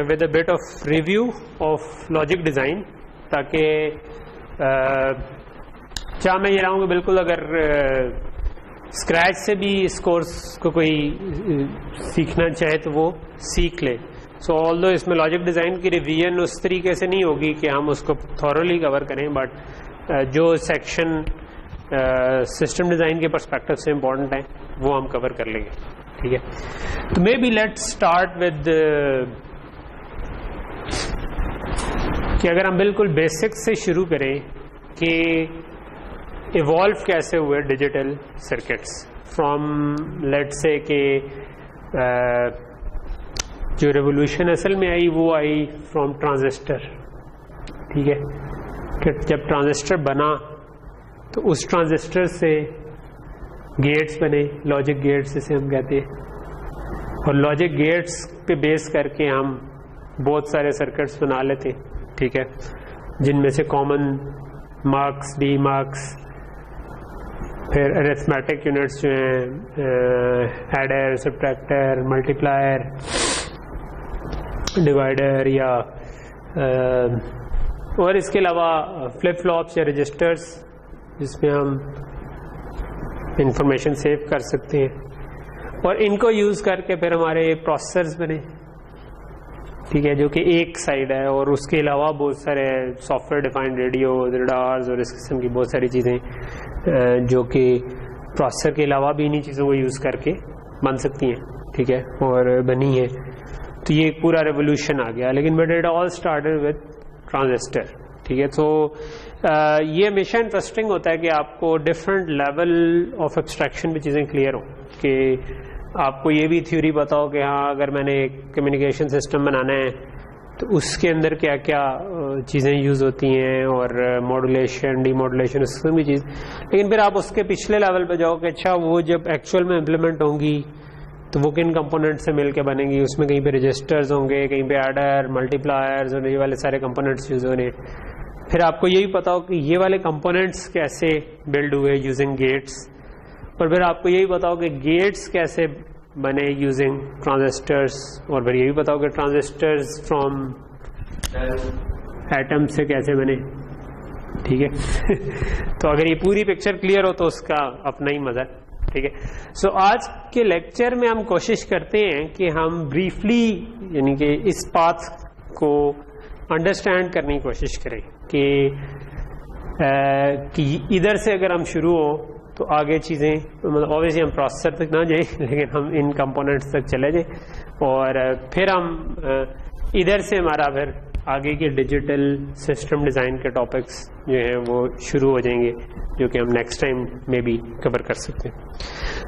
with a bit of review of logic design, ताकि चाह मैं ये रहा हूँ कि बिल्कुल अगर स्क्रैच से भी इस कोर्स को कोई सीखना चाहे तो वो सीख ले. सो ऑल्दो इसमें लॉजिक डिज़ाइन की रिवीजन उस तरीके से नहीं होगी कि हम उसको थॉरली कवर करें, बट जो सेक्शन सिस्टम डिज़ाइन के पर्सपेक्टिव से इम्पोर्टेंट है वो हम कवर कर लेंगे. ठीक है, तो may be let's start with कि अगर हम बिल्कुल बेसिक से शुरू करें कि इवॉल्व कैसे हुए digital circuits from let's say कि जो रेवोल्यूशन असल में आई वो आई फ्रॉम ट्रांजिस्टर. ठीक है, कि जब ट्रांजिस्टर बना तो उस ट्रांजिस्टर से गेट्स बने, लॉजिक गेट्स जिसे हम कहते हैं, और लॉजिक गेट्स पे बेस करके हम बहुत सारे सर्किट्स बना लेते. ठीक है, जिनमें से कॉमन मार्क्स, डी मार्क्स, फिर अरिथमेटिक यूनिट्स जो हैं एडर, सब्ट्रैक्टर, मल्टीप्लायर, डिवाइडर, या और इसके अलावा फ्लिप फ्लॉप्स या रजिस्टर्स जिसमें हम इंफॉर्मेशन सेव कर सकते हैं, और इनको यूज़ करके फिर हमारे प्रोसेसर्स बने. ठीक है, जो कि एक साइड है, और उसके अलावा बहुत सारे सॉफ्टवेयर डिफाइंड रेडियो, रडार्स और इस किस्म की बहुत सारी चीज़ें जो कि प्रोसेसर के अलावा भी इन्हीं चीज़ों को यूज़ करके बन सकती हैं. ठीक है, और बनी है. तो ये एक पूरा रेवोल्यूशन आ गया, लेकिन but it all started with transistor. ठीक है, तो ये हमेशा इंटरेस्टिंग होता है कि आपको डिफरेंट लेवल ऑफ एब्स्ट्रैक्शन पे चीज़ें क्लियर हो, कि आपको ये भी थ्योरी पता हो कि हाँ अगर मैंने एक कम्युनिकेशन सिस्टम बनाना है तो उसके अंदर क्या क्या चीज़ें यूज़ होती हैं, और मॉड्यूलेशन, डीमॉड्यूलेशन, उसमें भी चीज़. लेकिन फिर आप उसके पिछले लेवल पे जाओ कि अच्छा वो जब एक्चुअल में इम्प्लीमेंट होंगी तो वो किन कंपोनेंट से मिलके बनेंगी. उसमें कहीं पे रजिस्टर्स होंगे, कहीं पे एडर, मल्टीप्लायर्स और ये वाले सारे कंपोनेंट्स यूज होने. फिर आपको यही पता हो कि ये वाले कंपोनेंट्स कैसे बिल्ड हुए यूजिंग गेट्स, और फिर आपको यही पता हो कि गेट्स कैसे बने यूजिंग ट्रांजिस्टर्स, और फिर यही पता हो कि ट्रांजिस्टर्स फ्रॉम एटम से कैसे बने. ठीक है तो अगर ये पूरी पिक्चर क्लियर हो तो उसका अपना ही मजा है. ठीक है, सो आज के लेक्चर में हम कोशिश करते हैं कि हम ब्रीफली यानी कि इस पाथ को अंडरस्टैंड करने की कोशिश करें कि इधर से अगर हम शुरू हो तो आगे चीज़ें, मतलब ऑब्वियसली हम प्रोसेसर तक ना जाए लेकिन हम इन कंपोनेंट्स तक चले जाए, और फिर हम इधर से हमारा फिर आगे के डिजिटल सिस्टम डिज़ाइन के टॉपिक्स जो हैं वो शुरू हो जाएंगे, जो कि हम नेक्स्ट टाइम में भी कवर कर सकते हैं.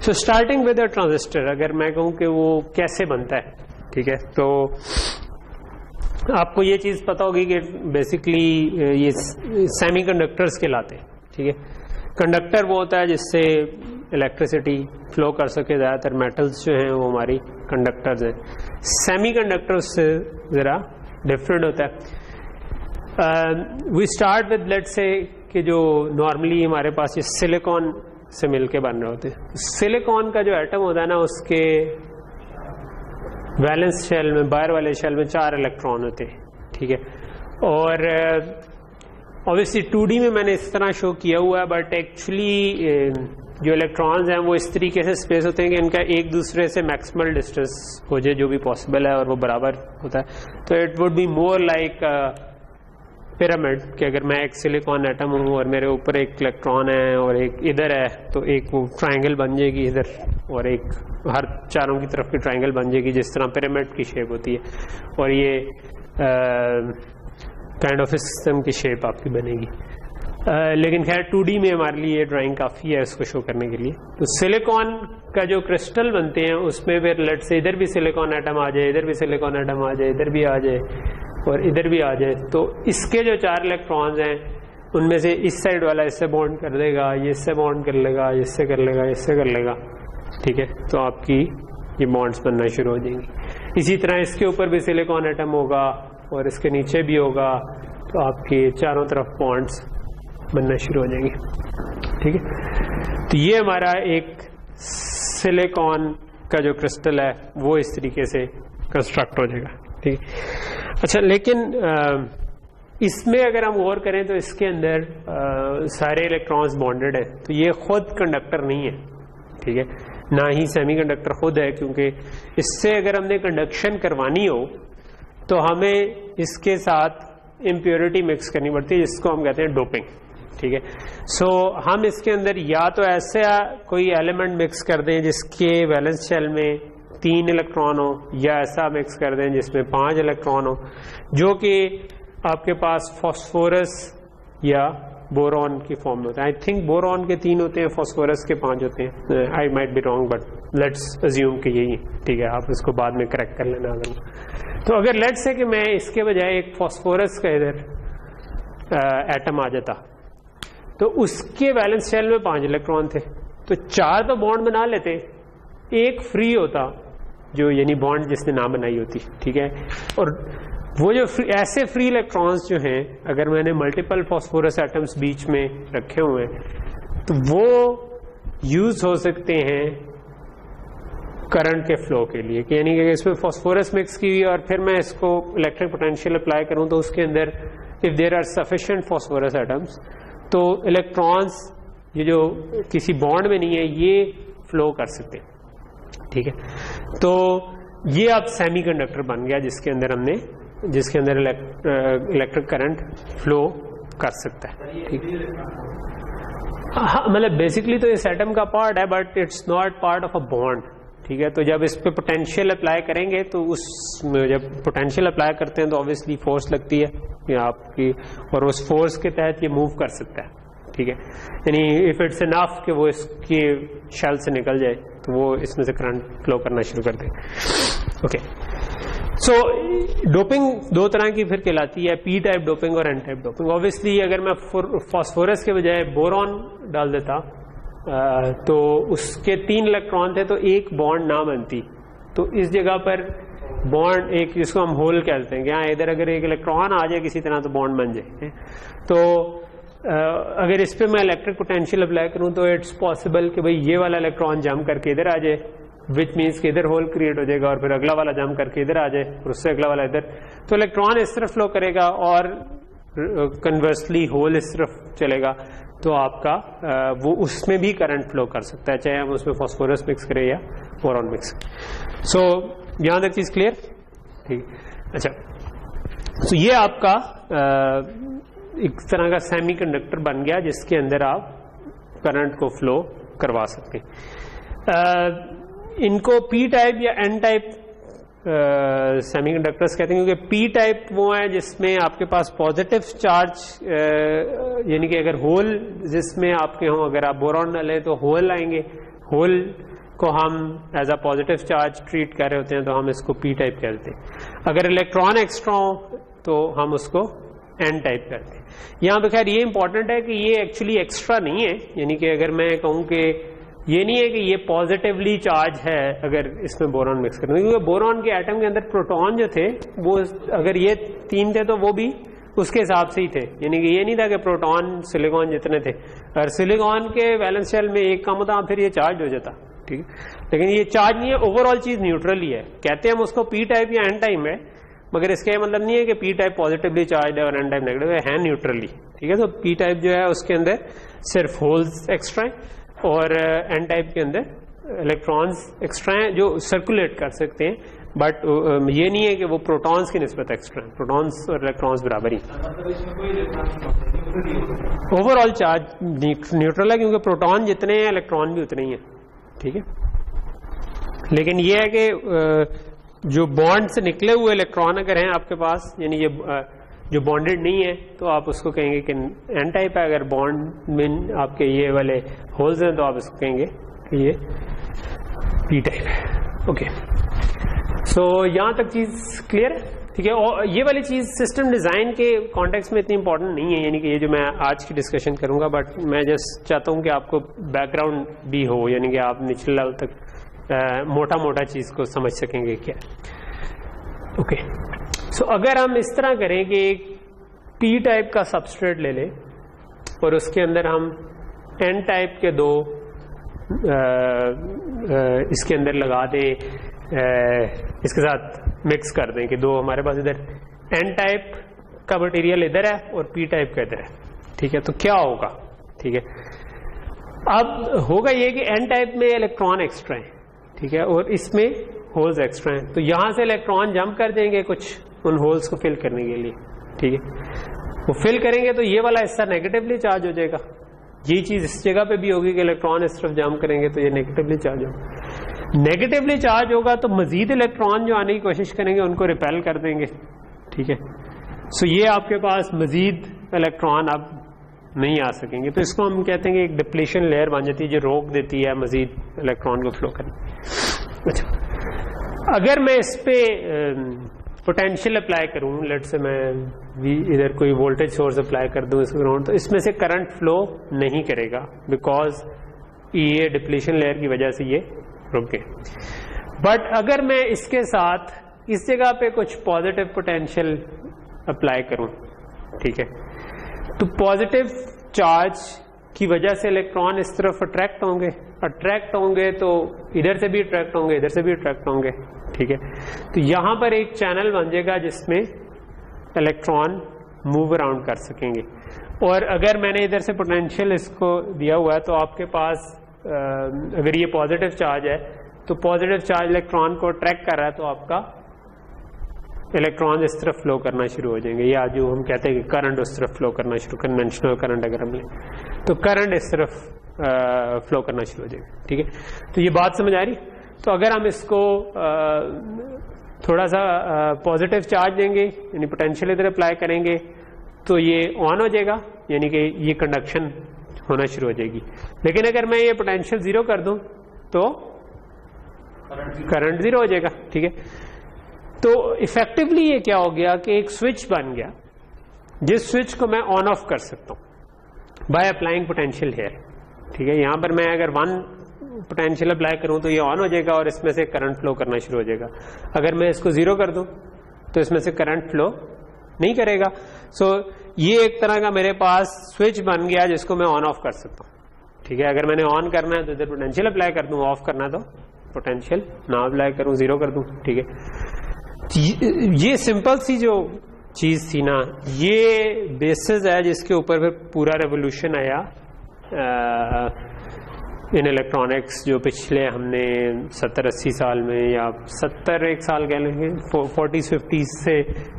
So starting with a transistor, अगर मैं कहूँ कि वो कैसे बनता है. ठीक है, तो आपको ये चीज़ पता होगी कि बेसिकली ये सेमीकंडक्टर्स कहलाते हैं. ठीक है, कंडक्टर वो होता है जिससे इलेक्ट्रिसिटी फ्लो कर सके. ज़्यादातर मेटल्स जो हैं वो हमारी कंडक्टर्स हैं. सेमीकंडक्टर्स से ज़रा डिफरेंट होता है. We start with let's say कि जो नॉर्मली हमारे पास ये सिलिकॉन से मिलके बन रहे होते हैं. सिलिकॉन का जो एटम होता है ना, उसके वैलेंस शेल में, बाहर वाले शेल में 4 इलेक्ट्रॉन होते हैं. ठीक है, और ऑब्वियसली 2D में मैंने इस तरह शो किया हुआ है, बट एक्चुअली जो इलेक्ट्रॉन्स हैं वो इस तरीके से स्पेस होते हैं कि इनका एक दूसरे से मैक्सिमल डिस्टेंस हो जाए जो भी पॉसिबल है, और वो बराबर होता है. तो it would be more like pyramid, कि अगर मैं एक सिलिकॉन एटम हूँ और मेरे ऊपर एक इलेक्ट्रॉन है और एक इधर है, तो एक वो ट्रायंगल बन जाएगी इधर, और एक हर चारों की तरफ की ट्रायंगल बन जाएगी, जिस तरह पिरामिड की शेप होती है, और ये काइंड ऑफ सिस्टम की शेप आपकी बनेगी. लेकिन खैर 2D में हमारे लिए ये ड्राइंग काफ़ी है इसको शो करने के लिए. तो सिलिकॉन का जो क्रिस्टल बनते हैं उसमें फिर लेट से इधर भी सिलिकॉन एटम आ जाए, इधर भी सिलिकॉन एटम आ जाए, इधर भी आ जाए और इधर भी आ जाए, तो इसके जो 4 इलेक्ट्रॉन्स हैं उनमें से इस साइड वाला इससे बॉन्ड कर देगा, ये इससे बॉन्ड कर लेगा, इससे कर लेगा, इससे कर लेगा. ठीक है, तो आपकी ये बॉन्ड्स बनना शुरू हो जाएंगी. इसी तरह इसके ऊपर भी सिलिकॉन एटम होगा और इसके नीचे भी होगा, तो आपके चारों तरफ बॉन्ड्स बनना शुरू हो जाएंगे. ठीक है, तो ये हमारा एक सिलिकॉन का जो क्रिस्टल है वो इस तरीके से कंस्ट्रक्ट हो जाएगा. ठीक है। अच्छा, लेकिन इसमें अगर हम गौर करें तो इसके अंदर सारे इलेक्ट्रॉन्स बॉन्डेड है, तो ये खुद कंडक्टर नहीं है, ठीक है, ना ही सेमीकंडक्टर खुद है, क्योंकि इससे अगर हमने कंडक्शन करवानी हो तो हमें इसके साथ इम्प्योरिटी मिक्स करनी पड़ती है, जिसको हम कहते हैं डोपिंग, ठीक है। सो हम इसके अंदर या तो ऐसा कोई एलिमेंट मिक्स कर दें जिसके वैलेंस शेल में 3 इलेक्ट्रॉन हो, या ऐसा मिक्स कर दें जिसमें 5 इलेक्ट्रॉन हो, जो कि आपके पास फास्फोरस या बोरॉन की फॉर्म में होता है। आई थिंक बोरॉन के 3 होते हैं, फास्फोरस के 5 होते हैं। I might be wrong, but let's assume कि यही है, ठीक है। आप इसको बाद में करेक्ट कर लेना अगर। तो अगर लेट्स से कि मैं इसके बजाय एक फास्फोरस का इधर एटम आ जाता, तो उसके वैलेंस शेल में 5 इलेक्ट्रॉन थे, तो 4 तो बॉन्ड बना लेते, एक फ्री होता, जो यानी बॉन्ड जिसने ना बनाई होती, ठीक है। और वो जो ऐसे फ्री इलेक्ट्रॉन्स जो हैं, अगर मैंने मल्टीपल फास्फोरस एटम्स बीच में रखे हुए हैं, तो वो यूज हो सकते हैं करंट के फ्लो के लिए, कि यानी कि इसमें फास्फोरस मिक्स की हुई और फिर मैं इसको इलेक्ट्रिक पोटेंशियल अप्लाई करूं, तो उसके अंदर if there are sufficient phosphorus atoms, तो इलेक्ट्रॉन्स ये जो किसी बॉन्ड में नहीं है ये फ्लो कर सकते हैं, ठीक है। तो ये अब सेमीकंडक्टर बन गया जिसके अंदर इलेक्ट्रिक करंट फ्लो कर सकता है, ठीक है। हाँ, मतलब बेसिकली तो इस एटम का पार्ट है, but it's not part of a bond, ठीक है। तो जब इस पे पोटेंशियल अप्लाई करेंगे, तो उस जब पोटेंशियल अप्लाई करते हैं तो ऑब्वियसली फोर्स लगती है आपकी, और उस फोर्स के तहत ये मूव कर सकता है, ठीक है। यानी इफ इट्स इनफ कि वो इसके शेल से निकल जाए, तो वो इसमें से करंट फ्लो करना शुरू कर दे। ओके, सो डोपिंग 2 तरह की फिर कहलाती है, पी टाइप डोपिंग और एन टाइप डोपिंग। ऑब्वियसली अगर मैं फास्फोरस के बजाय बोरॉन डाल देता, तो उसके 3 इलेक्ट्रॉन थे, तो एक बॉन्ड ना बनती, तो इस जगह पर बॉन्ड एक, जिसको हम होल कहते हैं, यहाँ इधर अगर एक इलेक्ट्रॉन आ जाए किसी तरह तो बॉन्ड बन जाए। तो अगर इस पे मैं इलेक्ट्रिक पोटेंशियल अप्लाई करूं, तो इट्स पॉसिबल कि भाई ये वाला इलेक्ट्रॉन जंप करके इधर आ जाए, विच मीन्स कि इधर होल क्रिएट हो जाएगा, और फिर अगला वाला जंप करके इधर आ जाए, और उससे अगला वाला इधर, तो इलेक्ट्रॉन इस तरफ फ्लो करेगा और कन्वर्सली होल इस तरफ चलेगा, तो आपका वो उसमें भी करंट फ्लो कर सकता है, चाहे हम उसमें फास्फोरस मिक्स करें या बोरॉन मिक्स। सो यहां तक चीज क्लियर, ठीक। अच्छा, तो ये आपका एक तरह का सेमीकंडक्टर बन गया जिसके अंदर आप करंट को फ्लो करवा सकते हैं। इनको पी टाइप या एन टाइप सेमीकंडक्टर्स कहते हैं, क्योंकि पी टाइप वो है जिसमें आपके पास पॉजिटिव चार्ज, यानी कि अगर होल जिसमें आपके हों, अगर आप बोरॉन डालें तो होल आएंगे, होल को हम as a positive charge treat कर रहे होते हैं, तो हम इसको पी टाइप कहते हैं। अगर इलेक्ट्रॉन एक्स्ट्रा हो तो हम उसको एन टाइप करते हैं। यहां पे खैर ये इंपॉर्टेंट है कि ये एक्चुअली एक्स्ट्रा नहीं है, यानी कि अगर मैं कहूं कि ये नहीं है कि ये पॉजिटिवली चार्ज है अगर इसमें बोरॉन मिक्स करें, क्योंकि बोरॉन के एटम के अंदर प्रोटॉन जो थे वो अगर ये 3 थे तो वो भी उसके हिसाब से ही थे, यानी कि ये नहीं था कि प्रोटॉन सिलिकॉन जितने थे, अगर सिलिकॉन के वैलेंस शेल में एक कम होता फिर ये चार्ज हो जाता, ठीक है। लेकिन ये चार्ज नहीं है, ओवरऑल चीज न्यूट्रल ही है, कहते हैं हम उसको पी टाइप या एन टाइप है, मगर इसका मतलब नहीं है कि पी टाइप पॉजिटिवली चार्ज है और एन टाइप नेगेटिव है न्यूट्रली, ठीक है। तो पी टाइप जो है उसके अंदर सिर्फ होल्स एक्स्ट्रा है, और एन टाइप के अंदर इलेक्ट्रॉन्स एक्स्ट्रा हैं जो सर्कुलेट कर सकते हैं, बट ये नहीं है कि वो प्रोटॉन्स की निस्बत एक्स्ट्रा है, प्रोटॉन्स और इलेक्ट्रॉन्स बराबर ही। ओवरऑल चार्ज न्यूट्रल है, क्योंकि प्रोटॉन जितने हैं इलेक्ट्रॉन भी उतने ही हैं, ठीक है। लेकिन ये है कि जो बॉन्ड से निकले हुए इलेक्ट्रॉन अगर हैं आपके पास, यानी ये जो बॉन्डेड नहीं है, तो आप उसको कहेंगे कि एन टाइप है। अगर बॉन्ड में आपके ये वाले होल्स हैं तो आप इसको कहेंगे कि ये पी टाइप है। ओके, सो यहां तक चीज क्लियर है, ठीक है। और ये वाली चीज सिस्टम डिजाइन के कॉन्टेक्स्ट में इतनी इंपॉर्टेंट नहीं है, यानी कि ये जो मैं आज की डिस्कशन करूंगा, बट मैं जस्ट चाहता हूं कि आपको बैकग्राउंड भी हो, यानी कि आप निचले लेवल तक मोटा मोटा चीज को समझ सकेंगे क्या। ओके, सो अगर हम इस तरह करें कि एक पी टाइप का सबस्ट्रेट ले लें और उसके अंदर हम एन टाइप के 2 इसके अंदर लगा दें, इसके साथ मिक्स कर दें कि दो हमारे पास इधर एन टाइप का मटेरियल इधर है और पी टाइप का इधर है, ठीक है। तो क्या होगा, ठीक है, अब होगा ये कि एन टाइप में इलेक्ट्रॉन एक्स्ट्रा है, ठीक है, और इसमें होल्स एक्स्ट्रा हैं, तो यहां से इलेक्ट्रॉन जंप कर देंगे कुछ उन होल्स को फिल करने के लिए, ठीक है। वो फिल करेंगे तो ये वाला हिस्सा नेगेटिवली चार्ज हो जाएगा, ये चीज इस जगह पे भी होगी कि इलेक्ट्रॉन इस तरफ जंप करेंगे तो ये नेगेटिवली चार्ज होगा। नेगेटिवली चार्ज होगा तो मजीद इलेक्ट्रॉन जो आने की कोशिश करेंगे उनको रिपेल कर देंगे, ठीक है। सो ये आपके पास मजीद इलेक्ट्रॉन अब नहीं आ सकेंगे, तो इसको हम कहते हैं कि एक डिप्लीशन लेयर बन जाती है जो रोक देती है मजीद इलेक्ट्रॉन को फ्लो करने। अच्छा, अगर मैं इस पे पोटेंशियल अप्लाई करूं, लेट से मैं इधर कोई वोल्टेज सोर्स अप्लाई कर दूं इस ग्राउंड, तो इसमें से करंट फ्लो नहीं करेगा बिकॉज ये डिप्लीशन लेयर की वजह से ये रुक गए। बट अगर मैं इसके साथ इस जगह पे कुछ पॉजिटिव पोटेंशियल अप्लाई करूं, ठीक है, तो पॉजिटिव चार्ज की वजह से इलेक्ट्रॉन इस तरफ अट्रैक्ट होंगे तो इधर से भी अट्रैक्ट होंगे, इधर से भी अट्रैक्ट होंगे, ठीक है। तो यहां पर एक चैनल बन जाएगा जिसमें इलेक्ट्रॉन मूव अराउंड कर सकेंगे। और अगर मैंने इधर से पोटेंशियल इसको दिया हुआ है तो आपके पास अगर ये पॉजिटिव चार्ज है तो पॉजिटिव चार्ज इलेक्ट्रॉन को अट्रैक्ट कर रहा है तो आपका इलेक्ट्रॉन इस तरफ फ्लो करना शुरू हो जाएंगे, या जो हम कहते हैं कि करंट उस तरफ फ्लो करना शुरू, कन्वेंशनल करंट अगर हम लें तो करंट इस तरफ फ्लो करना शुरू हो जाएगा, ठीक है। तो ये बात समझ आ रही। तो अगर हम इसको थोड़ा सा पॉजिटिव चार्ज देंगे यानी पोटेंशियल इधर अप्लाई करेंगे तो ये ऑन हो जाएगा, यानी कि ये कंडक्शन होना शुरू हो जाएगी। लेकिन अगर मैं ये पोटेंशियल जीरो कर दूं तो करंट जीरो हो जाएगा, ठीक है। तो इफेक्टिवली ये क्या हो गया कि एक स्विच बन गया जिस स्विच को मैं ऑन ऑफ कर सकता हूं बाय अप्लाइंग पोटेंशियल हेयर, ठीक है। यहां पर मैं अगर 1 पोटेंशियल अप्लाई करूं तो ये ऑन हो जाएगा और इसमें से करंट फ्लो करना शुरू हो जाएगा। अगर मैं इसको जीरो कर दूं तो इसमें से करंट फ्लो नहीं करेगा। सो ये एक तरह का मेरे पास स्विच बन गया जिसको मैं ऑन ऑफ कर सकता हूं, ठीक है। अगर मैंने ऑन करना है तो इधर पोटेंशियल अप्लाई कर दूं, ऑफ करना है तो पोटेंशियल ना अप्लाई करूं, जीरो कर दूं, ठीक है। ये सिंपल सी जो चीज थी ना, ये बेसिस है जिसके ऊपर फिर पूरा रेवोल्यूशन आया इन इलेक्ट्रॉनिक्स, जो पिछले हमने 70-80 साल में या 70 साल कह लेंगे 40s-50s से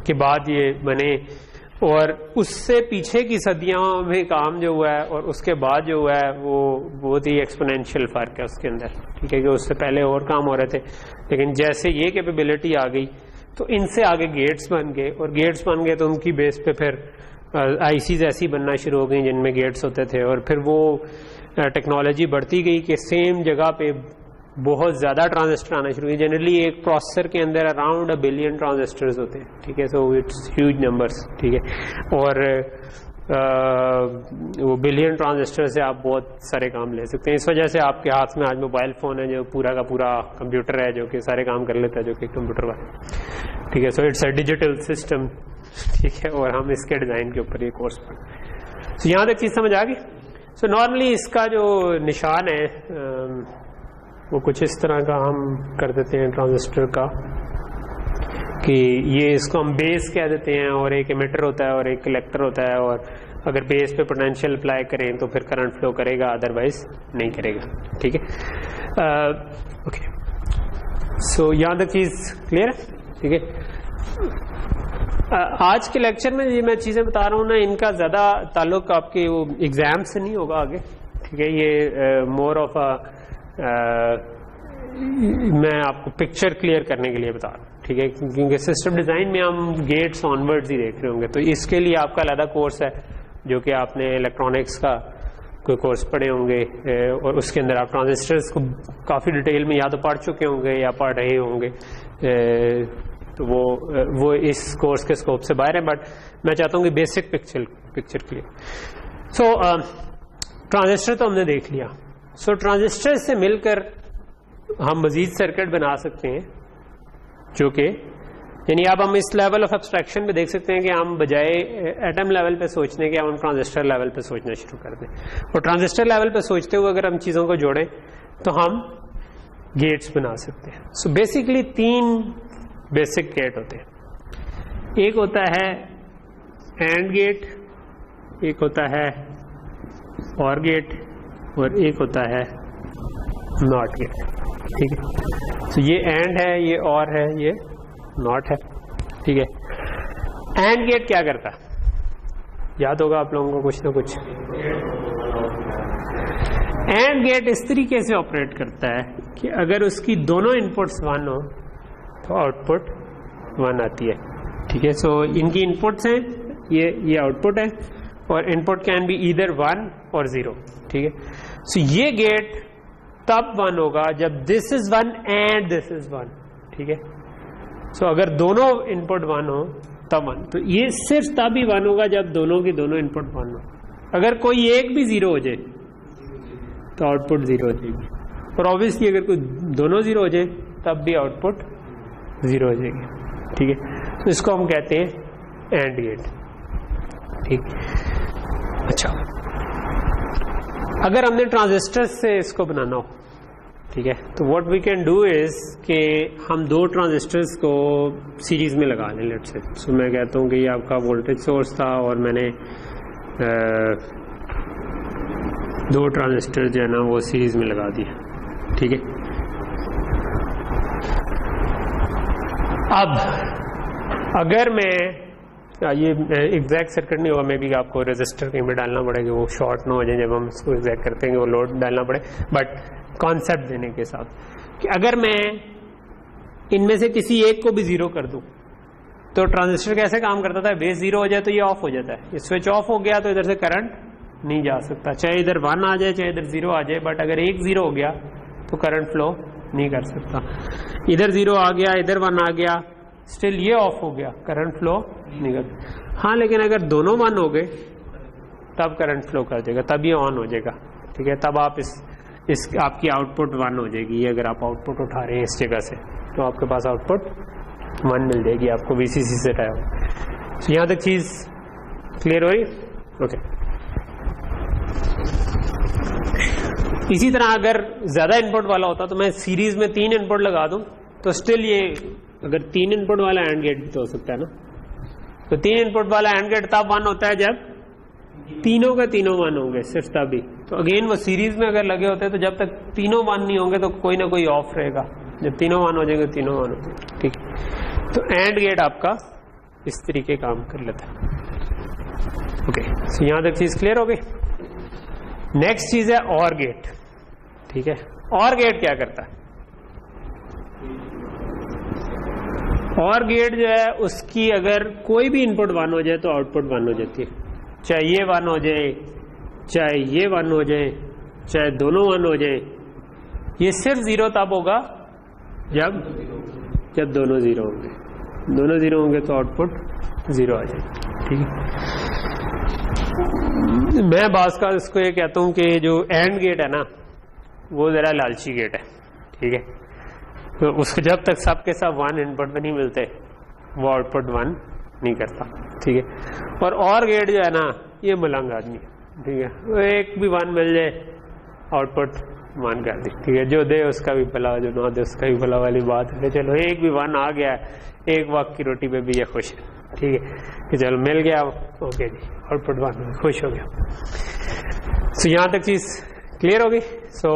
के बाद ये बने, और उससे पीछे की सदियों में काम जो हुआ है और उसके बाद जो हुआ है वो बहुत ही एक्सपोनेंशियल फर्क है उसके अंदर, ठीक है। कि उससे पहले और काम हो रहे थे, लेकिन जैसे ये कैपेबिलिटी आ गई तो इनसे आगे गेट्स बन गए, और गेट्स बन गए तो उनकी बेस पे फिर आईसीज ऐसी बनना शुरू हो गई जिनमें गेट्स होते थे, और फिर वो टेक्नोलॉजी बढ़ती गई कि सेम जगह पे बहुत ज्यादा ट्रांजिस्टर आना शुरू हुए। जनरली एक प्रोसेसर के अंदर अराउंड 1 बिलियन ट्रांजिस्टर्स होते हैं, ठीक है। सो इट्स ह्यूज नंबर्स, ठीक है। और वो बिलियन ट्रांजिस्टर से आप बहुत सारे काम ले सकते हैं। इस वजह से आपके हाथ में आज मोबाइल फोन है जो पूरा का पूरा कंप्यूटर है, जो कि सारे काम कर लेता है, जो कि कंप्यूटर वाला, ठीक है। So it's a digital system, ठीक है। और हम इसके डिजाइन के ऊपर ये कोर्स पढ़, तो यहाँ तक चीज समझ आ गई। सो नॉर्मली इसका जो निशान है वो कुछ इस तरह का हम कर देते हैं ट्रांजिस्टर का, कि ये इसको हम बेस कह देते हैं, और एक एमिटर होता है और एक कलेक्टर होता है, और अगर बेस पे पोटेंशियल अप्लाई करें तो फिर करंट फ्लो करेगा, अदरवाइज नहीं करेगा, ठीक है। ओके, सो यहाँ तक चीज क्लियर है, ठीक है। आज के लेक्चर में ये मैं चीजें बता रहा हूँ ना, इनका ज्यादा ताल्लुक आपके वो एग्जाम से नहीं होगा आगे, ठीक है। ये मोर ऑफ मैं आपको पिक्चर क्लियर करने के लिए बता रहा हूँ, ठीक है। क्योंकि सिस्टम डिजाइन में हम गेट्स ऑनवर्ड्स ही देख रहे होंगे, तो इसके लिए आपका अलग कोर्स है जो कि आपने इलेक्ट्रॉनिक्स का कोई कोर्स पढ़े होंगे, और उसके अंदर आप ट्रांजिस्टर्स को काफी डिटेल में या तो पढ़ चुके होंगे या पढ़ रहे होंगे, तो वो इस कोर्स के स्कोप से बाहर है। बट मैं चाहता हूँ कि बेसिक पिक्चर क्लियर। सो ट्रांजिस्टर तो हमने देख लिया। सो ट्रांजिस्टर से मिलकर हम मजीद सर्किट बना सकते हैं, जो कि यानी अब हम इस लेवल ऑफ एब्स्ट्रैक्शन पे देख सकते हैं कि हम बजाय एटम लेवल पे सोचने के हम ट्रांजिस्टर लेवल पे सोचना शुरू कर दें, और ट्रांजिस्टर लेवल पे सोचते हुए अगर हम चीज़ों को जोड़ें तो हम गेट्स बना सकते हैं। सो बेसिकली 3 बेसिक गेट होते हैं। एक होता है एंड गेट, एक होता है और गेट, और एक होता है नॉट गेट। ठीक है, तो ये एंड है, ये और है, ये नॉट है। ठीक है, एंड गेट क्या करता है, याद होगा आप लोगों को कुछ ना कुछ। एंड गेट इस तरीके से ऑपरेट करता है कि अगर उसकी दोनों इनपुट्स 1 हो तो आउटपुट 1 आती है। ठीक है, सो इनकी इनपुट्स हैं, ये आउटपुट है, और इनपुट कैन बी ईदर 1 और 0। ठीक है, सो ये गेट तब 1 होगा जब this is 1 and this is 1। ठीक है, सो अगर दोनों इनपुट 1 हो तब 1, तो ये सिर्फ तब ही 1 होगा जब दोनों की दोनों इनपुट 1 हो। अगर कोई एक भी 0 हो जाए तो आउटपुट 0 हो जाएगी, और ऑब्वियसली अगर कोई दोनों 0 हो जाए तब भी आउटपुट 0 हो जाएगी। ठीक है, तो इसको हम कहते हैं एंड गेट। ठीक, अच्छा, अगर हमने ट्रांजिस्टर से इसको बनाना हो, ठीक है, तो what we can do is कि हम दो ट्रांजिस्टर्स को सीरीज में लगा लें। लेट्स से, सो मैं कहता हूँ कि ये आपका वोल्टेज सोर्स था और मैंने दो ट्रांजिस्टर जो है ना वो सीरीज में लगा दिया। ठीक है, अब अगर मैं ये एग्जैक्ट सर्किट नहीं होगा, मे बी आपको रेजिस्टर कहीं पे डालना पड़ेगा, वो शॉर्ट ना हो जाए जब हम इसको एग्जैक्ट करते हैं, वो लोड डालना पड़े, बट कॉन्सेप्ट देने के साथ कि अगर मैं इनमें से किसी एक को भी 0 कर दूं तो ट्रांजिस्टर कैसे काम करता था, बेस 0 हो जाए तो ये ऑफ हो जाता है, ये स्विच ऑफ हो गया तो इधर से करंट नहीं जा सकता, चाहे इधर 1 आ जाए चाहे इधर 0 आ जाए, बट अगर एक 0 हो गया तो करंट फ्लो नहीं कर सकता। इधर 0 आ गया, इधर 1 आ गया, स्टिल ये ऑफ हो गया, करंट फ्लो नहीं कर। हाँ, लेकिन अगर दोनों 1 हो गए तब करंट फ्लो कर देगा, तब ये ऑन हो जाएगा। ठीक है, तब आप इस आपकी आउटपुट 1 हो जाएगी। ये अगर आप आउटपुट उठा रहे हैं इस जगह से तो आपके पास आउटपुट 1 मिल जाएगी आपको VCC से टाइम। तो यहाँ तक चीज क्लियर हो रही? ओके। इसी तरह अगर ज्यादा इनपुट वाला होता तो मैं सीरीज में 3 इनपुट लगा दूं तो स्टिल ये, अगर 3 इनपुट वाला एंड गेट भी तो हो सकता है ना, तो 3 इनपुट वाला एंड गेट तब 1 होता है जब तीनों का तीनों 1 होंगे, सिर्फ तभी। तो अगेन वो सीरीज में अगर लगे होते हैं तो जब तक तीनों 1 नहीं होंगे तो कोई ना कोई ऑफ रहेगा, जब तीनों 1 हो जाएंगे तीनों 1 हो जाएंगे। ठीक, तो एंड गेट आपका इस तरीके काम कर लेता है। ओके, सो यहां तक चीज क्लियर हो गई। नेक्स्ट चीज है और गेट। ठीक है, और गेट क्या करता है? और गेट जो है उसकी अगर कोई भी इनपुट 1 हो जाए तो आउटपुट 1 हो जाती है, चाहे ये 1 हो जाए, चाहे ये 1 हो जाए, चाहे दोनों 1 हो जाए। ये सिर्फ 0 तब होगा जब दोनों 0 होंगे, दोनों 0 होंगे तो आउटपुट 0 आ जाएगा। ठीक है, मैं बास का इसको ये कहता हूं कि जो एंड गेट है ना वो जरा लालची गेट है। ठीक है, तो उसको जब तक सबके सब 1 इनपुट पे नहीं मिलते वो आउटपुट 1 नहीं करता। ठीक है, और गेट जो है ना ये मलंग आदमी है। ठीक है, वो एक भी 1 मिल जाए आउटपुट 1 कर दी। ठीक है, जो दे उसका भी भला, जो ना दे उसका भी भला वाली बात है। चलो एक भी 1 आ गया, एक वक्त की रोटी पे भी ये खुश है। ठीक है, कि चलो मिल गया, ओके जी, आउटपुट 1 खुश हो गया। सो यहां तक चीज क्लियर हो गई। सो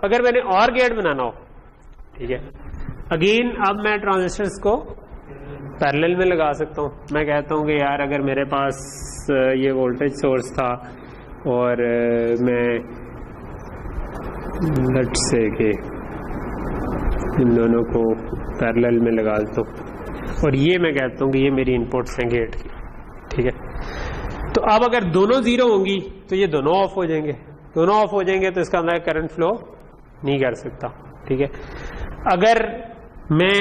अगर मैंने और गेट बनाना हो, ठीक है, अगेन अब मैं ट्रांजिस्टर्स को पैरेलल में लगा सकता हूं। मैं कहता हूं कि यार अगर मेरे पास ये वोल्टेज सोर्स था और मैं लेट्स से कि इन दोनों को पैरेलल में लगा देता हूं और ये मैं कहता हूं कि ये मेरी इनपुट्स हैं गेट की। ठीक है, तो अब अगर दोनों 0 होंगी तो ये दोनों ऑफ हो जाएंगे, दोनों ऑफ हो जाएंगे तो इसका अंदर करंट फ्लो नहीं कर सकता। ठीक है, अगर मैं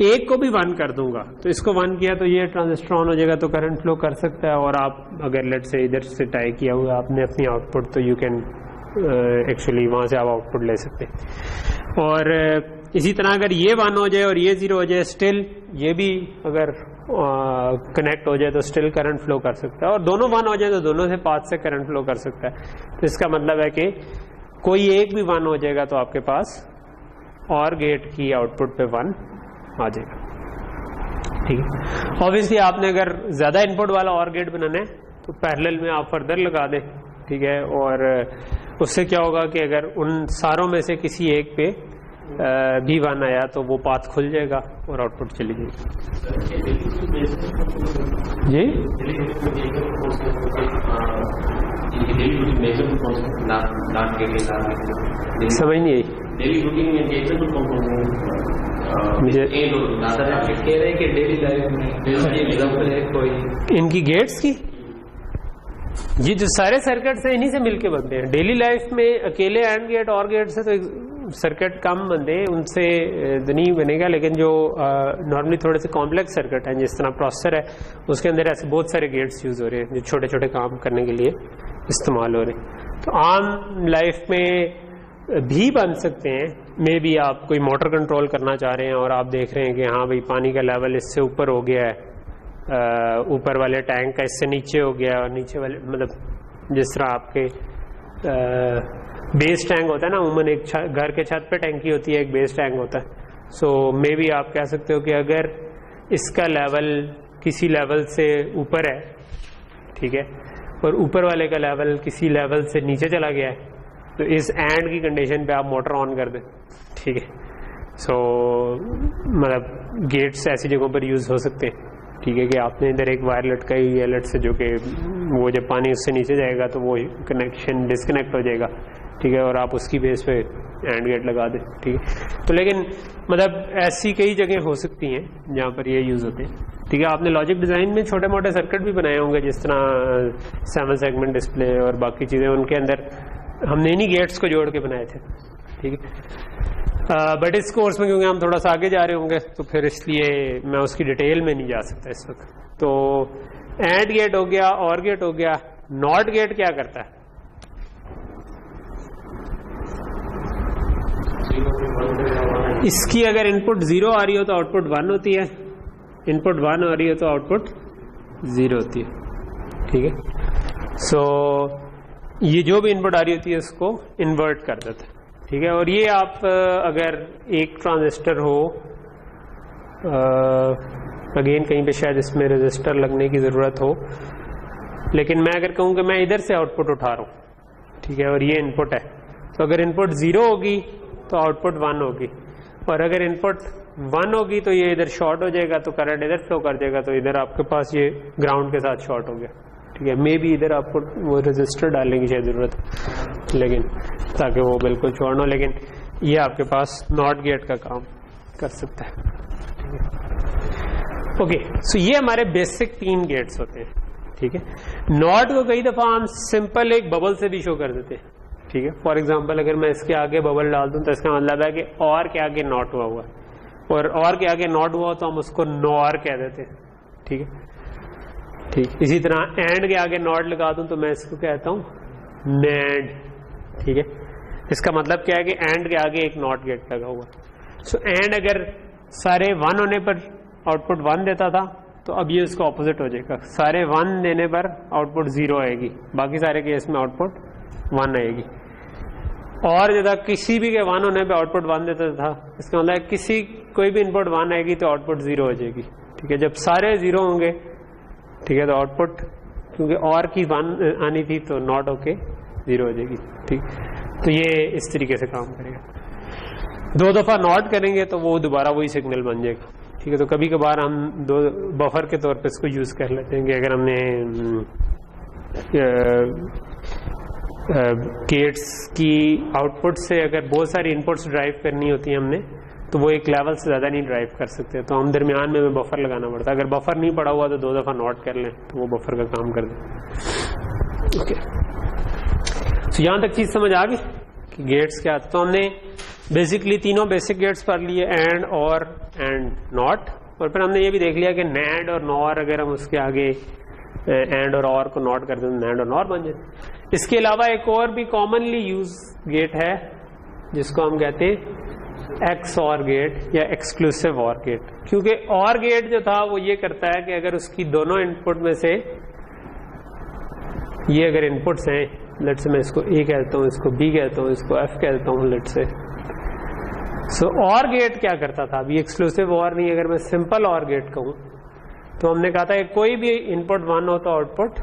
एक को भी 1 कर दूंगा तो इसको 1 किया तो ये ट्रांजिस्टर ऑन हो जाएगा तो करंट फ्लो कर सकता है। और आप अगर लेट से इधर से टाई किया हुआ आपने अपनी आउटपुट, तो यू कैन एक्चुअली वहां से आप आउटपुट ले सकते हैं। और इसी तरह अगर ये 1 हो जाए और ये 0 हो जाए, स्टिल ये भी अगर कनेक्ट हो जाए तो स्टिल करंट फ्लो कर सकता है। और दोनों 1 हो जाए तो दोनों से पाथ से करंट फ्लो कर सकता है। तो इसका मतलब है कि कोई एक भी 1 हो जाएगा तो आपके पास और गेट की आउटपुट पे 1 आ जाएगा। ठीक है। ऑब्वियसली आपने अगर ज्यादा इनपुट वाला और गेट बनाना है तो पैरेलल में आप फर्दर लगा दें, ठीक है। और उससे क्या होगा कि अगर उन सारों में से किसी एक पे भी वन आया तो वो पाथ खुल जाएगा और आउटपुट चली जाएगी। जी समझ नहीं आई मुझे। इनकी गेट्स की जी जो सारे सर्किट्स हैं इन्हीं से मिलके बनते हैं। डेली लाइफ में अकेले एंड गेट और गेट से तो सर्किट कम बनते हैं, उनसे नहीं बनेगा। लेकिन जो नॉर्मली थोड़े से कॉम्प्लेक्स सर्किट हैं जिस तरह प्रोसेसर है उसके अंदर ऐसे बहुत सारे गेट्स यूज हो रहे हैं जो छोटे छोटे काम करने के लिए इस्तेमाल हो रहे हैं। तो आम लाइफ में भी बन सकते हैं। मे बी आप कोई मोटर कंट्रोल करना चाह रहे हैं और आप देख रहे हैं कि हाँ भाई पानी का लेवल इससे ऊपर हो गया है, ऊपर वाले टैंक का इससे नीचे हो गया, और नीचे वाले मतलब जिस तरह आपके बेस टैंक होता है ना, उमन एक घर के छत पे टैंकी होती है, एक बेस टैंक होता है। सो मे बी आप कह सकते हो कि अगर इसका लेवल किसी लेवल से ऊपर है, ठीक है, और ऊपर वाले का लेवल किसी लेवल से नीचे चला गया है, तो इस एंड की कंडीशन पे आप मोटर ऑन कर दें, ठीक है। सो मतलब गेट्स ऐसी जगहों पर यूज हो सकते हैं, ठीक है, कि आपने इधर एक वायर लटकाई है अलर्ट से, जो कि वो जब पानी उससे नीचे जाएगा तो वो कनेक्शन डिस्कनेक्ट हो जाएगा, ठीक है, और आप उसकी बेस पे एंड गेट लगा दें, ठीक है। तो लेकिन मतलब ऐसी कई जगह हो सकती हैं जहाँ पर ये यूज होते हैं, ठीक है। आपने लॉजिक डिजाइन में छोटे मोटे सर्किट भी बनाए होंगे, जिस तरह 7 सेगमेंट डिस्प्ले और बाकी चीजें, उनके अंदर हमने इन्हीं गेट्स को जोड़ के बनाए थे, ठीक है। बट इस कोर्स में क्योंकि हम थोड़ा सा आगे जा रहे होंगे तो फिर इसलिए मैं उसकी डिटेल में नहीं जा सकता इस वक्त। तो एंड गेट हो गया, और गेट हो गया। नॉट गेट क्या करता है? इसकी अगर इनपुट 0 आ रही हो तो आउटपुट 1 होती है, इनपुट 1 आ रही हो तो आउटपुट 0 होती है, ठीक है। सो ये जो भी इनपुट आ रही होती है उसको इन्वर्ट कर देता है, ठीक है। और ये आप अगर एक ट्रांजिस्टर हो, अगेन कहीं पे शायद इसमें रेजिस्टर लगने की ज़रूरत हो, लेकिन मैं अगर कहूँ कि मैं इधर से आउटपुट उठा रहा हूँ, ठीक है, और ये इनपुट है, तो अगर इनपुट 0 होगी तो आउटपुट 1 होगी, और अगर इनपुट 1 होगी तो ये इधर शॉर्ट हो जाएगा, तो करंट इधर फ्लो कर जाएगा, तो इधर आपके पास ये ग्राउंड के साथ शॉर्ट हो गया, ठीक है। मे बी इधर आपको वो रेजिस्टर डालने की शायद जरूरत है, लेकिन ताकि वो बिल्कुल शॉर्ट हो, लेकिन ये आपके पास नॉट गेट का काम कर सकता है, ठीक है। ओके, सो ये हमारे बेसिक 3 गेट्स होते हैं, ठीक है। नॉट को कई दफा हम सिंपल एक बबल से भी शो कर देते हैं, ठीक है। फॉर एग्जाम्पल अगर मैं इसके आगे बबल डाल दूं तो इसका मतलब है कि और के आगे नॉट हुआ हुआ है, और के आगे नॉट हुआ तो हम उसको नॉर कह देते हैं, ठीक है, ठीक। इसी तरह एंड के आगे नॉट लगा दूं तो मैं इसको कहता हूं नैंड, ठीक है। इसका मतलब क्या है कि एंड के आगे एक नॉट गेट लगा हुआ। सो एंड अगर सारे 1 होने पर आउटपुट 1 देता था तो अब ये उसका ऑपोजिट हो जाएगा, सारे 1 देने पर आउटपुट 0 आएगी, बाकी सारे केस में आउटपुट 1 आएगी। और ज्यादा किसी भी के 1 होने पे आउटपुट 1 देता था, इसका मतलब किसी कोई भी इनपुट 1 आएगी तो आउटपुट 0 हो जाएगी, ठीक है। जब सारे 0 होंगे, ठीक है, तो आउटपुट क्योंकि और की 1 आनी थी तो नॉट होके 0 हो जाएगी, ठीक। तो ये इस तरीके से काम करेगा। 2 दफा नॉट करेंगे तो वो दोबारा वही सिग्नल बन जाएगा, ठीक है। तो कभी कभार हम 2 बफर के तौर पे इसको यूज कर लेते हैं कि अगर हमने गेट्स की आउटपुट से अगर बहुत सारी इनपुट्स ड्राइव करनी होती है हमने, तो वो एक लेवल से ज़्यादा नहीं ड्राइव कर सकते, तो हम दरमियान में बफर लगाना पड़ता है। अगर बफर नहीं पड़ा हुआ तो 2 दफ़ा नोट कर लें तो वो बफर का काम कर दें, ओके। तो यहाँ तक चीज़ समझ आ गई कि गेट्स क्या। तो हमने बेसिकली तीनों बेसिक गेट्स पढ़ लिए, एंड, और, एंड, नॉट। और फिर हमने ये भी देख लिया कि नैंड और नॉर अगर हम उसके आगे एंड और को नॉट कर दें तो नैंड और नॉर बन जाए। इसके अलावा एक और भी कॉमनली यूज गेट है जिसको हम कहते हैं एक्स और गेट या एक्सक्लूसिव और गेट, क्योंकि और गेट जो था वो ये करता है कि अगर उसकी दोनों इनपुट में से ये अगर इनपुट्स हैं, लेट से मैं इसको ए कहता हूँ, इसको बी कहता हूँ, इसको एफ कहता हूँ, लेट से। सो और गेट क्या करता था, अभी एक्सक्लूसिव और नहीं, अगर मैं सिंपल और गेट कहूँ तो हमने कहा था कि कोई भी इनपुट 1 हो तो आउटपुट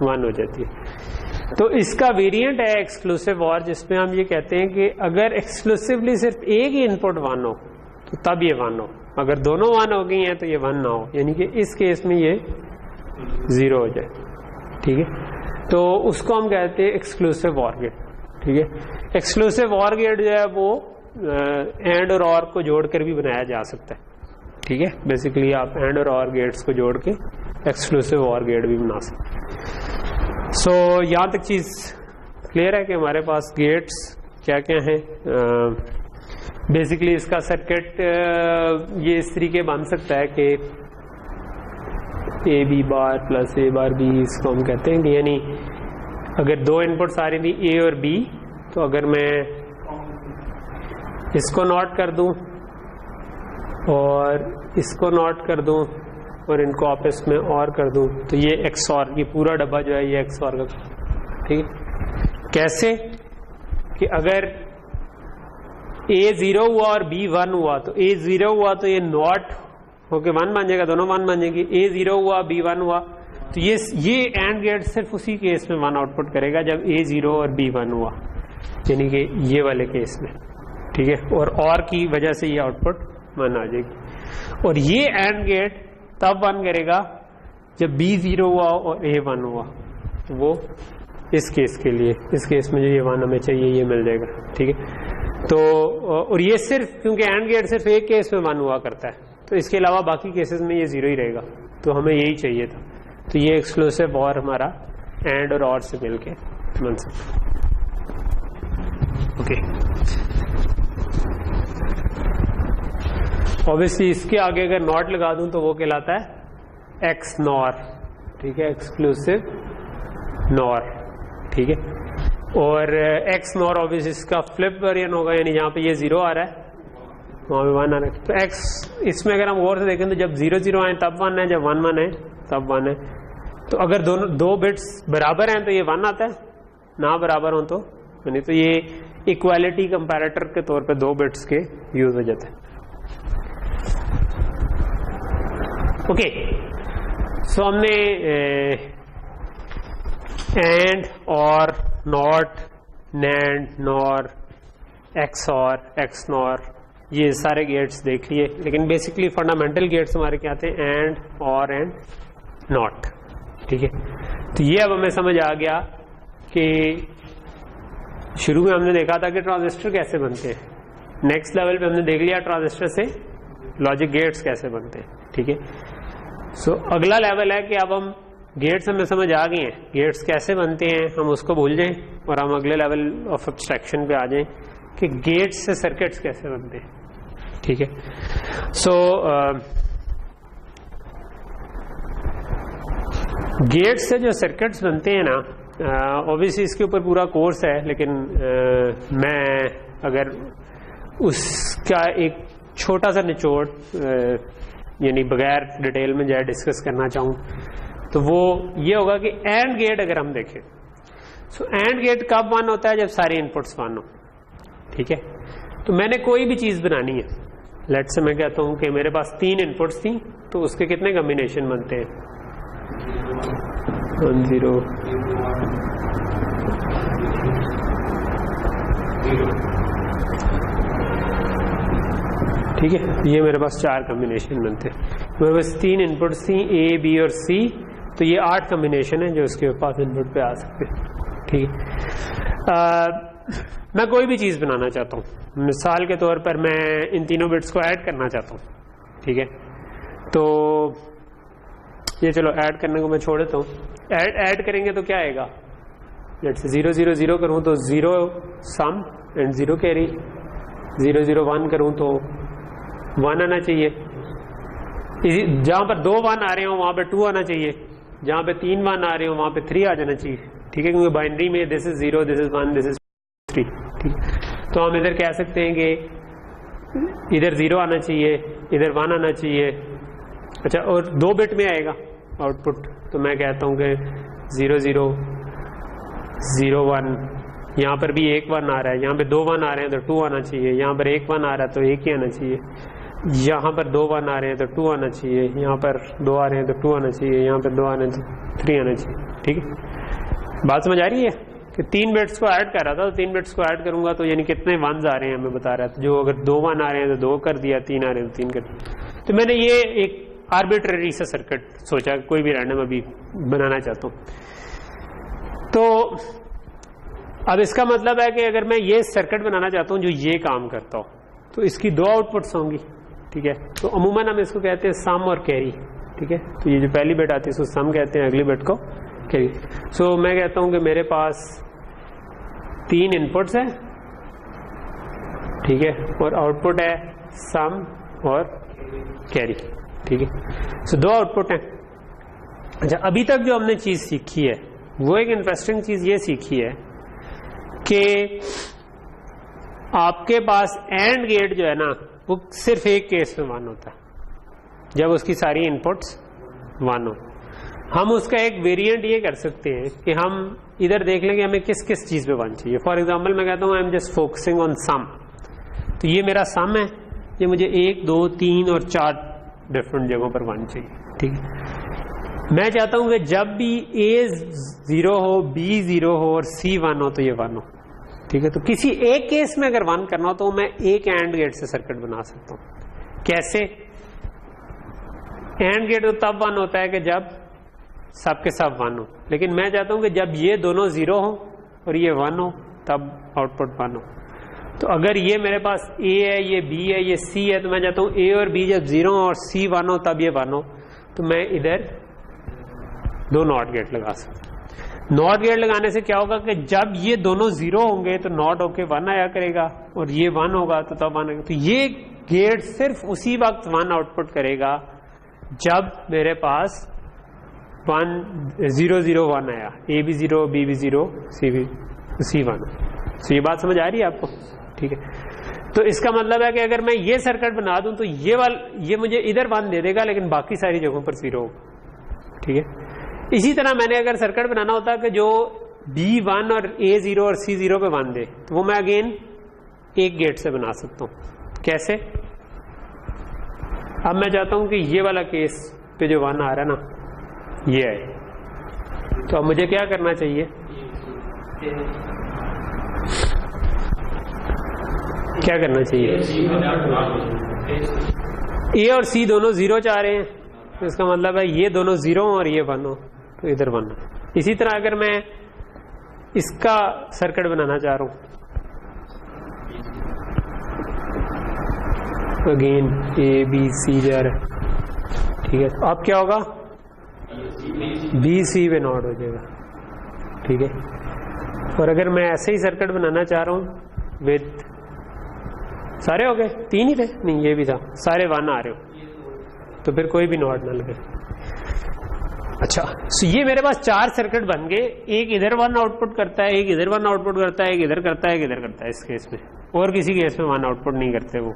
1 हो जाती है। तो इसका वेरिएंट है एक्सक्लूसिव और, जिसमें हम ये कहते हैं कि अगर एक्सक्लूसिवली सिर्फ एक ही इनपुट 1 हो तो तब ये 1 हो, अगर दोनों 1 हो गई हैं तो ये 1 ना हो, यानी कि इस केस में ये 0 हो जाए। ठीक है, तो उसको हम कहते हैं एक्सक्लूसिव और गेट। ठीक है, एक्सक्लूसिव और गेट जो है वो एंड और को जोड़कर भी बनाया जा सकता है। ठीक है, बेसिकली आप एंड और गेट्स को जोड़ के एक्सक्लूसिव और गेट भी बना सकते हैं। सो यहाँ तक चीज क्लियर है कि हमारे पास गेट्स क्या क्या है। बेसिकली इसका सर्किट ये इस तरीके बन सकता है कि A B bar plus A bar B, इसको हम कहते हैं कि यानी अगर दो इनपुट्स आ रही थी ए और बी, तो अगर मैं इसको नोट कर दूं और इसको नोट कर दूं और इनको आपस में और कर दूं, तो ये एक्स और, ये पूरा डब्बा जो है ये एक्स और का। ठीक है, कैसे कि अगर ए 0 हुआ और बी 1 हुआ, तो ए 0 हुआ तो ये नॉट होके 1 बन जाएगा, दोनों 1 बन जाएंगे। ए 0 हुआ बी 1 हुआ, तो ये एंड गेट सिर्फ उसी केस में 1 आउटपुट करेगा जब ए 0 और बी 1 हुआ, यानी कि ये वाले केस में। ठीक है, और की वजह से ये आउटपुट 1 आ जाएगी। और ये एंड गेट तब 1 करेगा जब बी 0 हुआ और ए 1 हुआ, तो वो इस केस के लिए, इस केस में जो ये 1 हमें चाहिए ये मिल जाएगा। ठीक है, तो और ये सिर्फ क्योंकि एंड गेट सिर्फ एक केस में 1 हुआ करता है, तो इसके अलावा बाकी केसेस में ये 0 ही रहेगा, तो हमें यही चाहिए था। तो ये एक्सक्लूसिव और हमारा एंड और से मिलके बन सकता है। ओके, ऑब्वियसली इसके आगे अगर नॉट लगा दूं तो वो कहलाता है एक्स नॉर। ठीक है, एक्सक्लूसिव नॉर। ठीक है, और एक्स नॉर ऑब्वियसली इसका फ्लिप वेरिएंट होगा, यानी जहां पे ये 0 आ रहा है वहां पे 1 आ रहा है। तो एक्स इसमें अगर हम गौर से देखें तो जब 0 0 आए तब 1 है, जब 1 1 है तब 1 है। तो अगर दोनों दो बिट्स बराबर हैं तो ये 1 आता है, ना बराबर हो तो नहीं। तो ये इक्वालिटी कंपैरेटर के तौर पे 2 बिट्स के यूज हो जाते हैं। ओके, सो हमने एंड और नॉट, नैंड, नॉर, एक्स और, एक्स नॉर, ये सारे गेट्स देख लिए। लेकिन बेसिकली फंडामेंटल गेट्स हमारे क्या थे, एंड और एंड नॉट। ठीक है, तो ये अब हमें समझ आ गया कि शुरू में हमने देखा था कि ट्रांजिस्टर कैसे बनते हैं, नेक्स्ट लेवल पे हमने देख लिया ट्रांजिस्टर से लॉजिक गेट्स कैसे बनते हैं। ठीक है, सो अगला लेवल है कि अब हम गेट्स हमें समझ आ गए हैं, गेट्स कैसे बनते हैं हम उसको भूल जाएं और हम अगले लेवल ऑफ एब्स्ट्रैक्शन पे आ जाएं कि गेट्स से सर्किट्स कैसे बनते हैं। ठीक है, सो गेट्स से जो सर्किट्स बनते हैं ना, ऑब्वियसली इसके ऊपर पूरा कोर्स है, लेकिन मैं अगर उसका एक छोटा सा निचोड़ यानी बगैर डिटेल में जाए डिस्कस करना चाहूं तो वो ये होगा कि एंड गेट अगर हम देखें, सो एंड गेट कब 1 होता है, जब सारे इनपुट्स 1 हो। ठीक है, तो मैंने कोई भी चीज बनानी है, लेट्स से मैं कहता हूं कि मेरे पास 3 इनपुट्स थी, तो उसके कितने कॉम्बिनेशन बनते हैं, 1 0 ठीक है, ये मेरे पास 4 कॉम्बिनेशन बनते हैं। मेरे पास 3 इनपुट्स थी, ए बी और सी, तो ये 8 कॉम्बिनेशन है जो इसके पास इनपुट पे आ सकते हैं। ठीक है, मैं कोई भी चीज बनाना चाहता हूँ, मिसाल के तौर पर मैं इन तीनों बिट्स को ऐड करना चाहता हूँ। ठीक है, तो ये चलो ऐड करने को मैं छोड़ देता हूँ। ऐड करेंगे तो क्या आएगा, लेट्स से 0 0 0 करूँ तो 0 सम एंड 0 कैरी, 0 0 1 करूँ तो 1 आना चाहिए। जहां पर 2 1 आ रहे हो वहां पे 2 आना चाहिए, जहां पे 3 1 आ रहे हो वहां पे 3 आ जाना चाहिए। ठीक है, क्योंकि बाइनरी में this is 0, this is 1, this is 3। ठीक, तो हम इधर कह सकते हैं कि इधर 0 आना चाहिए, इधर 1 आना चाहिए। अच्छा, और 2 बिट में आएगा आउटपुट, तो मैं कहता हूं कि 0 0 0 1, यहाँ पर भी 1 1 आ रहा है, यहाँ पे 2 1 आ रहे हैं तो 2 आना चाहिए, यहाँ पर 1 1 आ रहा है तो 1 ही आना चाहिए। यहाँ पर 2 1 आ रहे हैं तो 2 आना चाहिए, यहाँ पर 2 आ रहे हैं तो 2 आना चाहिए, यहाँ पर 2 आने तो 3 आना चाहिए। ठीक है, बात समझ आ रही है कि 3 बिट्स को ऐड कर रहा था तो 3 बिट्स को ऐड करूंगा तो यानी कितने 1s आ रहे हैं हमें बता रहा था। जो अगर 2 1 आ रहे हैं तो 2 कर दिया, 3 आ रहे हैं तो 3 कर दिया। तो मैंने ये एक आर्बिट्ररी सा सर्किट सोचा, कोई भी रैंडम अभी बनाना चाहता हूँ। तो अब इसका मतलब है कि अगर मैं ये सर्किट बनाना चाहता हूँ जो ये काम करता हो तो इसकी 2 आउटपुट्स होंगी। ठीक है, तो अमूमन हम इसको कहते हैं सम और कैरी। ठीक है, तो ये जो पहली बिट आती है इसको सम कहते हैं, अगली बिट को कैरी। सो मैं कहता हूं कि मेरे पास 3 इनपुट्स हैं, ठीक है, और आउटपुट है सम और कैरी। ठीक है, सो 2 आउटपुट हैं। अच्छा, अभी तक जो हमने चीज सीखी है वो एक इंटरेस्टिंग चीज ये सीखी है कि आपके पास एंड गेट जो है ना वो सिर्फ एक केस में 1 होता है, जब उसकी सारी इनपुट्स 1 हो। हम उसका एक वेरिएंट ये कर सकते हैं कि हम इधर देख लेंगे हमें किस किस चीज पे 1 चाहिए। फॉर एग्जांपल मैं कहता हूं I am just focusing on some, तो ये मेरा सम है, ये मुझे 1 2 3 और 4 डिफरेंट जगहों पर 1 चाहिए। ठीक है, मैं चाहता हूं कि जब भी A 0 हो, B 0 हो और C 1 हो तो ये 1 हो। ठीक है, तो किसी एक केस में अगर 1 करना हो तो मैं एक एंड गेट से सर्किट बना सकता हूं। कैसे? एंड गेट तो तब 1 होता है कि जब सब के सब 1 हो, लेकिन मैं चाहता हूं कि जब ये दोनों 0 हो और ये 1 हो तब आउटपुट 1 हो। तो अगर ये मेरे पास A है, ये B है, ये C है, तो मैं चाहता हूं A और B जब 0 हो और C 1 हो तब ये 1 हो, तो मैं इधर 2 नॉट गेट लगा सकता हूं। नॉट गेट लगाने से क्या होगा कि जब ये दोनों 0 होंगे तो नॉट होके 1 आया करेगा और ये 1 होगा तो तब 1 आएगा। तो ये गेट सिर्फ उसी वक्त 1 आउटपुट करेगा जब मेरे पास 1 0 0 1 आया, A भी 0 B भी 0 C 1। तो ये बात समझ आ रही है आपको? ठीक है, तो इसका मतलब है कि अगर मैं ये सर्किट बना दूं तो ये मुझे इधर 1 दे देगा लेकिन बाकी सारी जगहों पर 0 होगा। ठीक है, इसी तरह मैंने अगर सर्किट बनाना होता कि जो B1 और A0 और C0 पे 1 दे तो वो मैं अगेन एक गेट से बना सकता हूं। कैसे? अब मैं चाहता हूं कि ये वाला केस पे जो 1 आ रहा है ना ये है, तो अब मुझे क्या करना चाहिए? क्या करना चाहिए? A और C दोनों 0 चाह रहे हैं, तो इसका मतलब है ये दोनों 0 और ये 1 हो तो इधर 1 हो। इसी तरह अगर मैं इसका सर्किट बनाना चाह रहा हूं, अगेन A B C जा रहा है। ठीक है, तो अब क्या होगा? B C पे नॉट हो जाएगा। ठीक है, और अगर मैं ऐसे ही सर्किट बनाना चाह रहा हूं विद सारे हो गए 3 ही थे, नहीं ये भी था, सारे 1 आ रहे हो तो फिर कोई भी नॉट ना लगे। अच्छा, सो ये मेरे पास 4 सर्किट बन गए, एक इधर 1 आउटपुट करता है, एक इधर 1 आउटपुट करता है, एक इधर करता है, एक इधर करता है। इस केस में और किसी केस में 1 आउटपुट नहीं करते वो,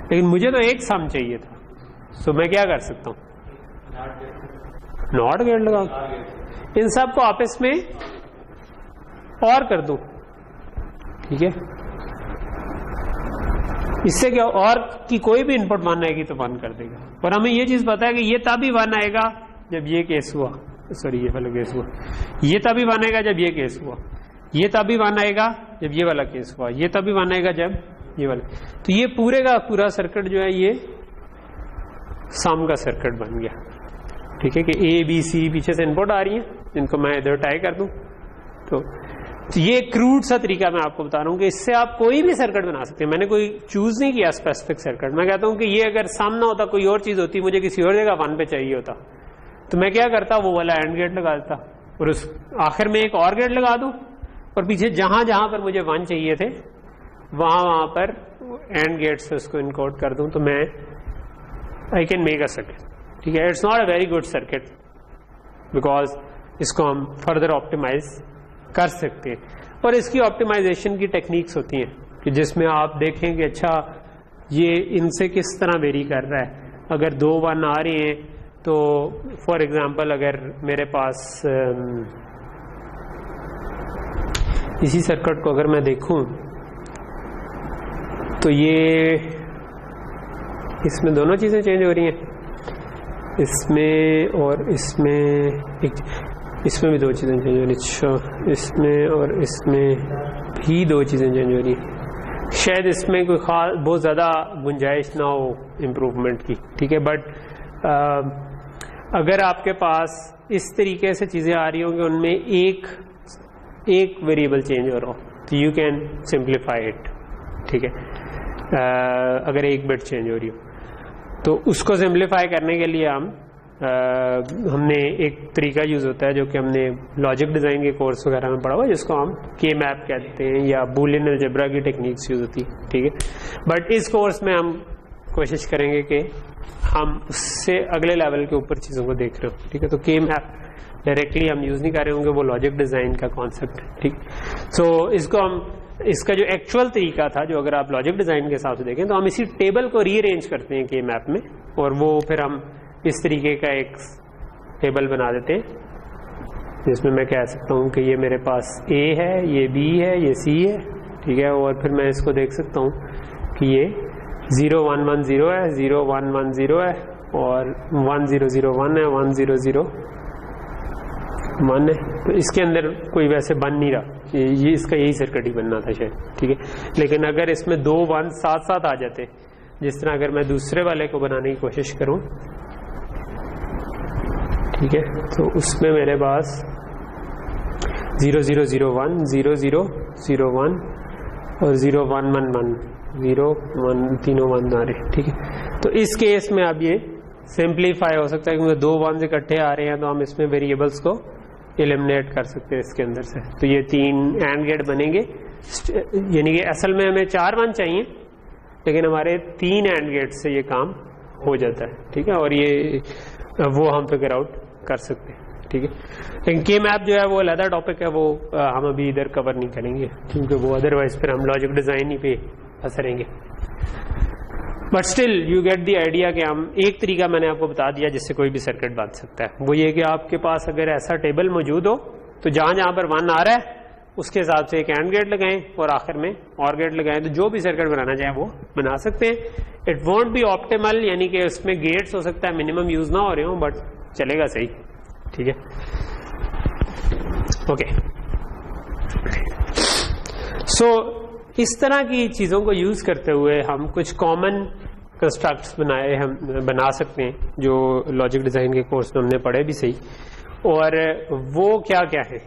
लेकिन मुझे तो एक सम चाहिए था। सो मैं क्या कर सकता हूं? नॉट गेट लगा, इन सब को आपस में और कर दूं। ठीक है, इससे क्या, और की कोई भी इनपुट 1 आएगी तो 1 कर देगा। और हमें ये चीज पता है कि ये तभी 1 आएगा जब ये केस हुआ, सॉरी ये वाला केस हुआ, ये तभी 1 आएगा जब ये केस हुआ, ये तभी 1 आएगा जब ये वाला केस हुआ, ये तभी 1 आएगा जब ये वाला। तो ये पूरे का पूरा सर्किट जो है ये सम का सर्किट बन गया। ठीक है, कि A B C पीछे से इनपुट आ रही है जिनको मैं इधर टाई कर दूं। तो ये क्रूड सा तरीका मैं आपको बता रहा हूं कि इससे आप कोई भी सर्किट बना सकते हैं। मैंने कोई चूज नहीं किया स्पेसिफिक सर्किट। मैं कहता हूं कि ये अगर सम ना होता, कोई और चीज होती, मुझे किसी और जगह 1 पे चाहिए होता, तो मैं क्या करता, वो वाला एंड गेट लगा देता और उस आखिर में एक और गेट लगा दूं और पीछे जहां जहां पर मुझे 1 चाहिए थे वहां पर एंड गेट से उसको इनकोड कर दूं, तो मैं I can make a circuit. ठीक है, it's not a very good circuit because इसको हम फर्दर ऑप्टिमाइज कर सकते हैं। और इसकी ऑप्टिमाइजेशन की टेक्निक्स होती हैं कि जिसमें आप देखें कि अच्छा ये इनसे किस तरह वेरी कर रहा है। अगर 2 1 आ रहे हैं तो फॉर एग्जांपल अगर मेरे पास इसी सर्किट को अगर मैं देखूं तो ये इसमें दोनों चीजें चेंज हो रही हैं, इसमें और इसमें, इसमें भी दो चीजें चेंज हो रही। अच्छा, इसमें और इसमें भी दो चीजें चेंज हो रही हैं। शायद इसमें कोई खास बहुत ज़्यादा गुंजाइश ना हो इम्प्रूवमेंट की, ठीक है, बट अगर आपके पास इस तरीके से चीज़ें आ रही होंगी, उनमें एक वेरिएबल चेंज हो रहा हो, तो यू कैन सिंप्लीफाई इट, ठीक है। अगर एक बिट चेंज हो रही हो तो उसको सिंप्लीफाई करने के लिए हमने एक तरीका यूज होता है जो कि हमने लॉजिक डिजाइन के कोर्स वगैरह में पढ़ा हुआ है, जिसको हम के मैप कहते हैं या बूलियन अलजेब्रा की टेक्निक्स यूज होती है, ठीक है। बट इस कोर्स में हम कोशिश करेंगे कि हम उससे अगले लेवल के ऊपर चीज़ों को देख रहे हो, ठीक है। तो के मैप डायरेक्टली हम यूज नहीं कर रहे होंगे, वो लॉजिक डिजाइन का कॉन्सेप्ट है, ठीक। सो इसको हम, इसका जो एक्चुअल तरीका था, जो अगर आप लॉजिक डिजाइन के हिसाब से देखें तो हम इसी टेबल को रीअरेंज करते हैं के मैप में, और वो फिर हम इस तरीके का एक टेबल बना देते हैं जिसमें मैं कह सकता हूँ कि ये मेरे पास A है, ये B है, ये C है, ठीक है। और फिर मैं इसको देख सकता हूँ कि ये 0 1 1 0 है, 0 1 1 0 है, और 1 0 0 1 है, 1 0 0 1 है। तो इसके अंदर कोई वैसे बन नहीं रहा, ये इसका यही सर्किट ही बनना था शायद, ठीक है। लेकिन अगर इसमें 2 1 साथ साथ आ जाते, जिस तरह अगर मैं दूसरे वाले को बनाने की कोशिश करूं, ठीक है, तो उसमें मेरे पास 0 0 0 1 0 0 0 1 और 0 1 1 1 0 1 तीनों 1 आ रहे, ठीक है। तो इस केस में अब ये सिंप्लीफाई हो सकता है क्योंकि 2 1 इकट्ठे आ रहे हैं, तो हम इसमें वेरिएबल्स को एलिमिनेट कर सकते हैं इसके अंदर से। तो ये 3 एंड गेट बनेंगे, यानी कि असल में हमें 4 1 चाहिए, लेकिन हमारे 3 एंड गेट से ये काम हो जाता है, ठीक है। और ये वो हम फिगर आउट कर सकते हैं, ठीक है। लेकिन के मैप जो है वो अलग टॉपिक है, वो हम अभी इधर कवर नहीं करेंगे क्योंकि वो अदरवाइज फिर हम लॉजिक डिजाइन ही पे फंसेंगे। But still you get the idea कि हम एक तरीका मैंने आपको बता दिया जिससे कोई भी सर्किट बन सकता है। वो ये कि आपके पास अगर ऐसा टेबल मौजूद हो तो जहां जहां पर 1 आ रहा है उसके हिसाब से एक एंड गेट लगाएं और आखिर में और गेट लगाएं, तो जो भी सर्किट बनाना चाहें वो बना सकते हैं। इट वॉन्ट बी ऑप्टिमल, यानी कि उसमें गेट्स हो सकता है मिनिमम यूज ना हो रहे हो, बट चलेगा सही, ठीक है। ओके, सो इस तरह की चीजों को यूज करते हुए हम कुछ कॉमन कंस्ट्रक्ट्स हम बना सकते हैं जो लॉजिक डिजाइन के कोर्स में हमने पढ़े भी सही। और वो क्या क्या है,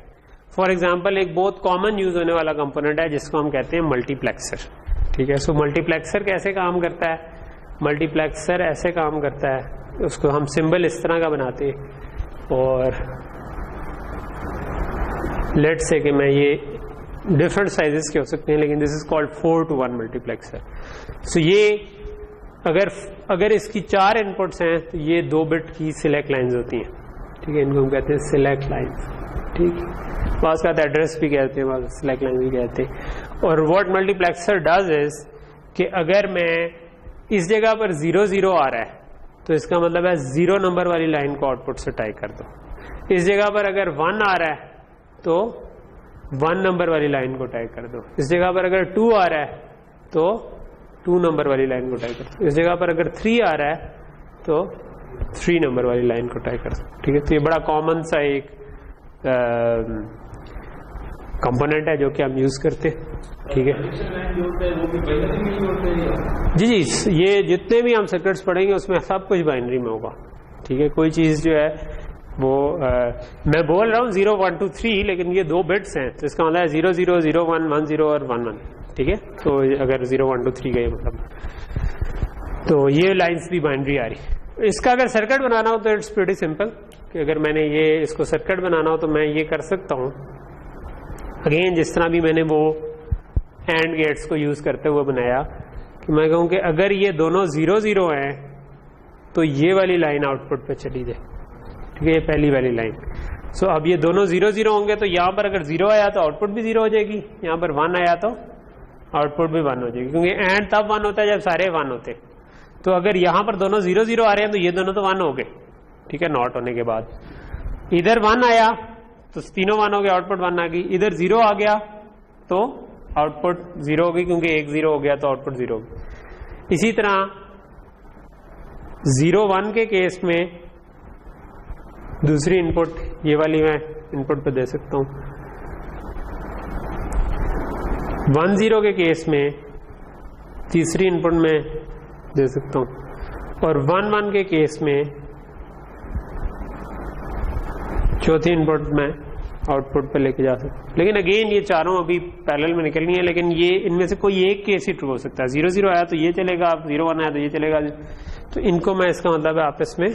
फॉर एग्जाम्पल एक बहुत कॉमन यूज होने वाला कंपोनेंट है जिसको हम कहते हैं मल्टीप्लेक्सर, ठीक है। सो मल्टीप्लेक्सर कैसे काम करता है? मल्टीप्लेक्सर ऐसे काम करता है, उसको हम सिंबल इस तरह का बनाते हैं और लेट्स से कि मैं ये डिफरेंट साइजेस के हो सकते हैं, लेकिन this is called 4 to 1 multiplexer. So ये अगर इसकी 4 इनपुट्स हैं तो ये 2 बिट की सिलेक्ट लाइंस होती हैं, ठीक है। इनको हम कहते हैं सिलेक्ट लाइंस, ठीक है। पास का एड्रेस भी कहते हैं, सिलेक्ट लाइन भी कहते हैं। और व्हाट मल्टीप्लेक्सर डज इज कि अगर मैं इस जगह पर 0 0 आ रहा है तो इसका मतलब है 0 नंबर वाली लाइन को आउटपुट से टाइप कर दो। इस जगह पर अगर 1 आ रहा है तो 1 नंबर वाली लाइन को टाइप कर दो। इस जगह पर अगर 2 आ रहा है तो 2 नंबर वाली लाइन को टाइप कर दो। इस जगह पर अगर 3 आ रहा है तो 3 नंबर वाली लाइन को टाइप कर दो, ठीक है। तो ये बड़ा कॉमन सा एक कंपोनेंट है जो कि हम यूज करते हैं, ठीक है। जी जी, ये जितने भी हम सर्किट्स पढ़ेंगे उसमें सब कुछ बाइनरी में होगा, ठीक है। कोई चीज जो है वो मैं बोल रहा हूँ 0 1 2 3, लेकिन ये 2 बिट्स हैं तो इसका मतलब है 0 0 0 1 1 0 और 1 1, ठीक है। तो अगर 0 1 2 3 गए मतलब, तो ये लाइंस भी बाइनरी आ रही। इसका अगर सर्किट बनाना हो तो इट्स प्रीटी सिंपल कि अगर मैंने ये इसको सर्किट बनाना हो तो मैं ये कर सकता हूँ अगेन जिस तरह भी मैंने वो एंड गेट्स को यूज करते हुए बनाया कि मैं कहूँ कि अगर ये दोनों 0 0 हैं तो ये वाली लाइन आउटपुट पे चली जाए, ठीक है, ये पहली वाली लाइन। सो अब ये दोनों 0 0 होंगे तो यहाँ पर अगर 0 आया तो आउटपुट भी 0 हो जाएगी, यहाँ पर 1 आया तो आउटपुट भी 1 हो जाएगी, क्योंकि एंड तब 1 होता है जब सारे 1 होते। तो अगर यहाँ पर दोनों 0 0 आ रहे हैं तो ये दोनों तो 1 हो गए, ठीक है, नॉट होने के बाद। इधर 1 आया तो तीनों 1 हो गए, आउटपुट 1 आ गई। इधर 0 आ गया तो आउटपुट 0 हो गई, क्योंकि एक 0 हो गया तो आउटपुट 0 हो गई। इसी तरह 0-1 के केस में दूसरी इनपुट ये वाली मैं इनपुट पे दे सकता हूं, 1-0 के केस में तीसरी इनपुट में दे सकता हूं, और 1-1 के केस में चौथी इनपुट में आउटपुट पे लेके जा सकता हूं। लेकिन अगेन ये चारों अभी पैरेलल में निकलनी है, लेकिन ये इनमें से कोई एक केस ही ट्रू हो सकता है। 0-0 आया तो ये चलेगा, 0-1 आया तो ये चलेगा, तो इनको मैं इसका मतलब है आपस में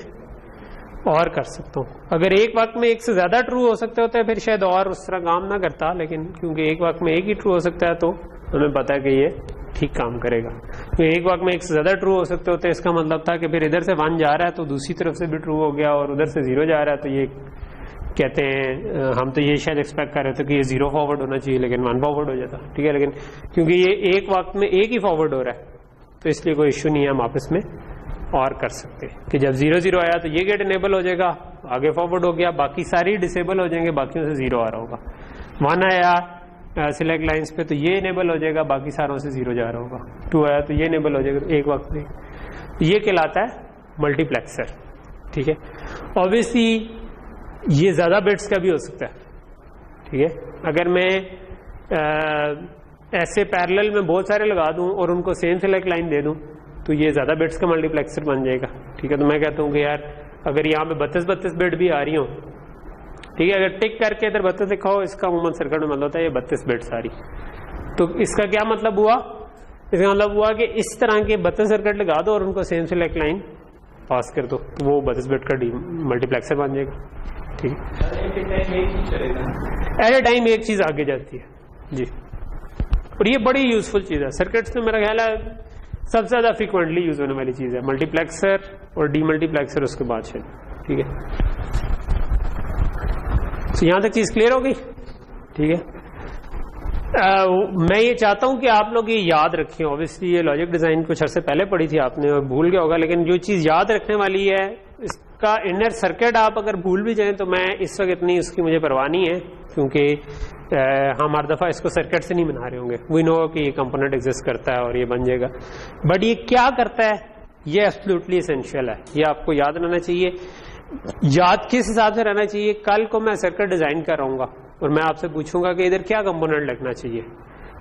और कर सकता हूं। अगर एक वक्त में एक से ज्यादा ट्रू हो सकते होते हैं फिर शायद और उस तरह काम ना करता, लेकिन क्योंकि एक वक्त में एक ही ट्रू हो सकता है तो हमें पता है कि ये ठीक काम करेगा। तो एक वक्त में एक से ज्यादा ट्रू हो सकते होते हैं, इसका मतलब था कि फिर इधर से 1 जा रहा है तो दूसरी तरफ से भी ट्रू हो गया, और उधर से 0 जा रहा है तो ये कहते हैं, हम तो ये शायद एक्सपेक्ट कर रहे थे कि ये 0 फॉरवर्ड होना चाहिए लेकिन 1 फॉरवर्ड हो जाता, ठीक है। लेकिन क्योंकि ये एक वक्त में एक ही फॉरवर्ड हो रहा है तो इसलिए कोई इश्यू नहीं है, हम आपस में और कर सकते हैं कि जब 0-0 आया तो ये गेट इनेबल हो जाएगा, आगे फॉरवर्ड हो गया, बाकी सारी डिसेबल हो जाएंगे, बाकियों से 0 आ रहा होगा। 1 आया सिलेक्ट लाइंस पे तो ये इनेबल हो जाएगा, बाकी सारों से 0 जा रहा होगा। 2 आया तो ये इनेबल हो जाएगा एक वक्त में। ये कहलाता है मल्टीप्लेक्सर, ठीक है। ऑब्वियसली ये ज्यादा बिट्स का भी हो सकता है, ठीक है। अगर मैं ऐसे पैरेलल में बहुत सारे लगा दूं और उनको सेम सिलेक्ट लाइन दे दूं तो ये ज्यादा बिट्स का मल्टीप्लेक्सर बन जाएगा, ठीक है। तो मैं कहता हूं कि यार अगर यहाँ पे 32 बिट भी आ रही हो, ठीक है, अगर टिक करके इधर 32 लिखा हो, इसका अमूमन सर्किट में मतलब होता है ये 32 बिट्स आ रही। तो इसका क्या मतलब हुआ? इसका मतलब हुआ कि इस तरह के 32 सर्किट लगा दो और उनको सेम सिलेक्ट लाइन पास कर दो तो वो 32 बिट का मल्टीप्लेक्सर बन जाएगा, ठीक है। एट ए टाइम एक चीज आगे जाती है जी, और ये बड़ी यूजफुल चीज है सर्किट्स में। मेरा ख्याल है सबसे ज्यादा फ्रीक्वेंटली यूज होने वाली चीज है मल्टीप्लेक्सर और डीमल्टीप्लेक्सर उसके बाद शायद, ठीक है। तो यहां तक चीज क्लियर हो गई, ठीक है। मैं ये चाहता हूं कि आप लोग ये याद रखें। ऑब्वियसली ये लॉजिक डिजाइन कुछ अर्से पहले पढ़ी थी आपने और भूल गया होगा, लेकिन जो चीज याद रखने वाली है इसका इनर सर्किट आप अगर भूल भी जाएं तो मैं इस वक्त इतनी उसकी मुझे परवाह नहीं है, क्योंकि हम हर दफा इसको सर्किट से नहीं बना रहे होंगे। वी नो कि ये कंपोनेंट एग्जिस्ट करता है और ये बन जाएगा, बट ये क्या करता है ये एब्सोल्युटली एसेंशियल है, ये आपको याद रहना चाहिए। याद किस हिसाब से रहना चाहिए? कल को मैं सर्किट डिजाइन कर रहा हूँ और मैं आपसे पूछूंगा कि इधर क्या कंपोनेंट लगना चाहिए,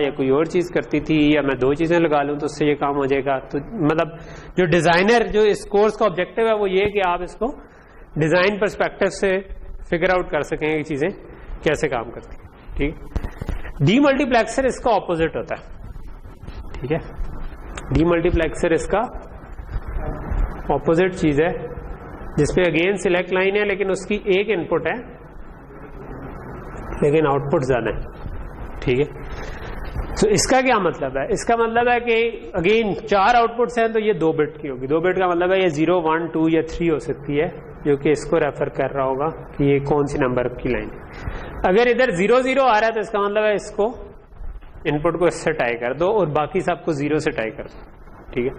या कोई और चीज करती थी, या मैं 2 चीजें लगा लूं तो उससे ये काम हो जाएगा। तो मतलब जो डिजाइनर जो इस कोर्स का ऑब्जेक्टिव है वो ये कि आप इसको डिजाइन पर्सपेक्टिव से फिगर आउट कर सकें कि चीजें कैसे काम करती है, ठीक। डीमल्टीप्लेक्सर इसका ऑपोजिट होता है, ठीक है। डीमल्टीप्लेक्सर इसका ऑपोजिट चीज है जिसमें अगेन सिलेक्ट लाइन है लेकिन उसकी एक इनपुट है लेकिन आउटपुट ज्यादा है, ठीक है। तो इसका क्या मतलब है? इसका मतलब है कि अगेन 4 आउटपुट्स हैं तो ये 2 बिट की होगी। 2 बिट का मतलब है ये 0, 1, 2 या 3 हो सकती है, जो कि इसको रेफर कर रहा होगा कि ये कौन सी नंबर की लाइन है। अगर इधर 0, 0 आ रहा है तो इसका मतलब है इसको इनपुट को इससे टाई कर दो और बाकी सबको 0 से टाई कर दो, ठीक है।